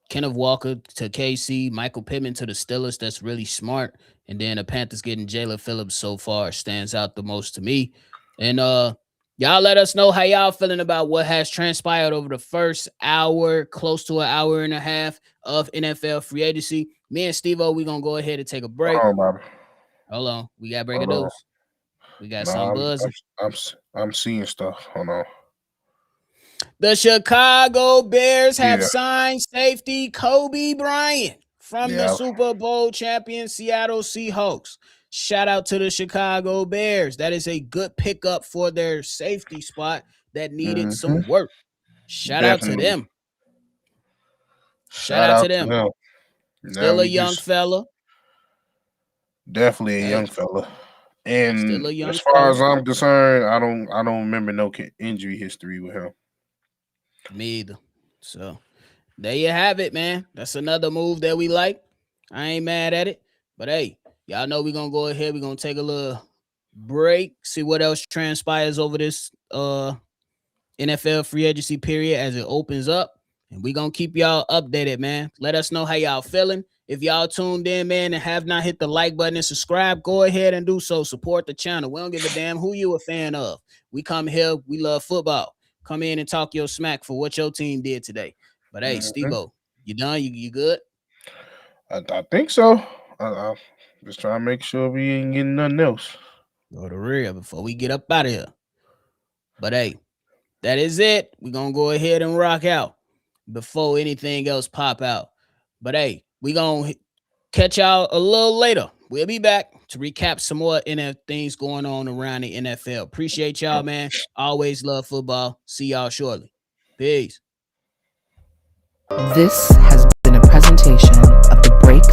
Kenneth Walker to KC, Michael Pittman to the Steelers. That's really smart. And then the Panthers getting Jalen Phillips so far stands out the most to me. And y'all let us know how y'all feeling about what has transpired over the first hour, close to an hour and a half of NFL free agency. Me and Steve-O, we're gonna go ahead and take a break. Oh, Bobby. Hold on. We got breaking Hold on. news. We got No, some buzzing. I'm seeing stuff. Hold on. The Chicago Bears have Yeah, signed safety Kobe Bryant from the yeah. Super Bowl champion Seattle Seahawks. Shout out to the Chicago Bears. That is a good pickup for their safety spot that needed Mm-hmm. some work. Shout out to Definitely. them. Shout Shout out to out to them. him. Now Still a we young just fella. definitely a young Hey, fella. still And a as young far as fella. I'm concerned, I don't remember no injury history with him. Me either. So there you have it, man. That's another move that we like. I ain't mad at it. But hey, y'all know we're gonna go ahead. We're gonna take a little break, see what else transpires over this NFL free agency period as it opens up. And we're gonna keep y'all updated, man. Let us know how y'all feeling. If y'all tuned in, man, and have not hit the like button and subscribe, go ahead and do so. Support the channel. We don't give a damn who you a fan of. We come here, we love football. Come in and talk your smack for what your team did today. But hey, Mm-hmm. Steve-O, you done? You good? I think so. I'm just trying to make sure we ain't getting nothing else. Go to real before we get up out of here. But hey, that is it. We're gonna go ahead and rock out before anything else pop out. But hey, we gonna catch y'all a little later. We'll be back to recap some more things going on around the NFL. Appreciate y'all, man. Always love football. See y'all shortly. Peace. This has been a presentation of the Breaks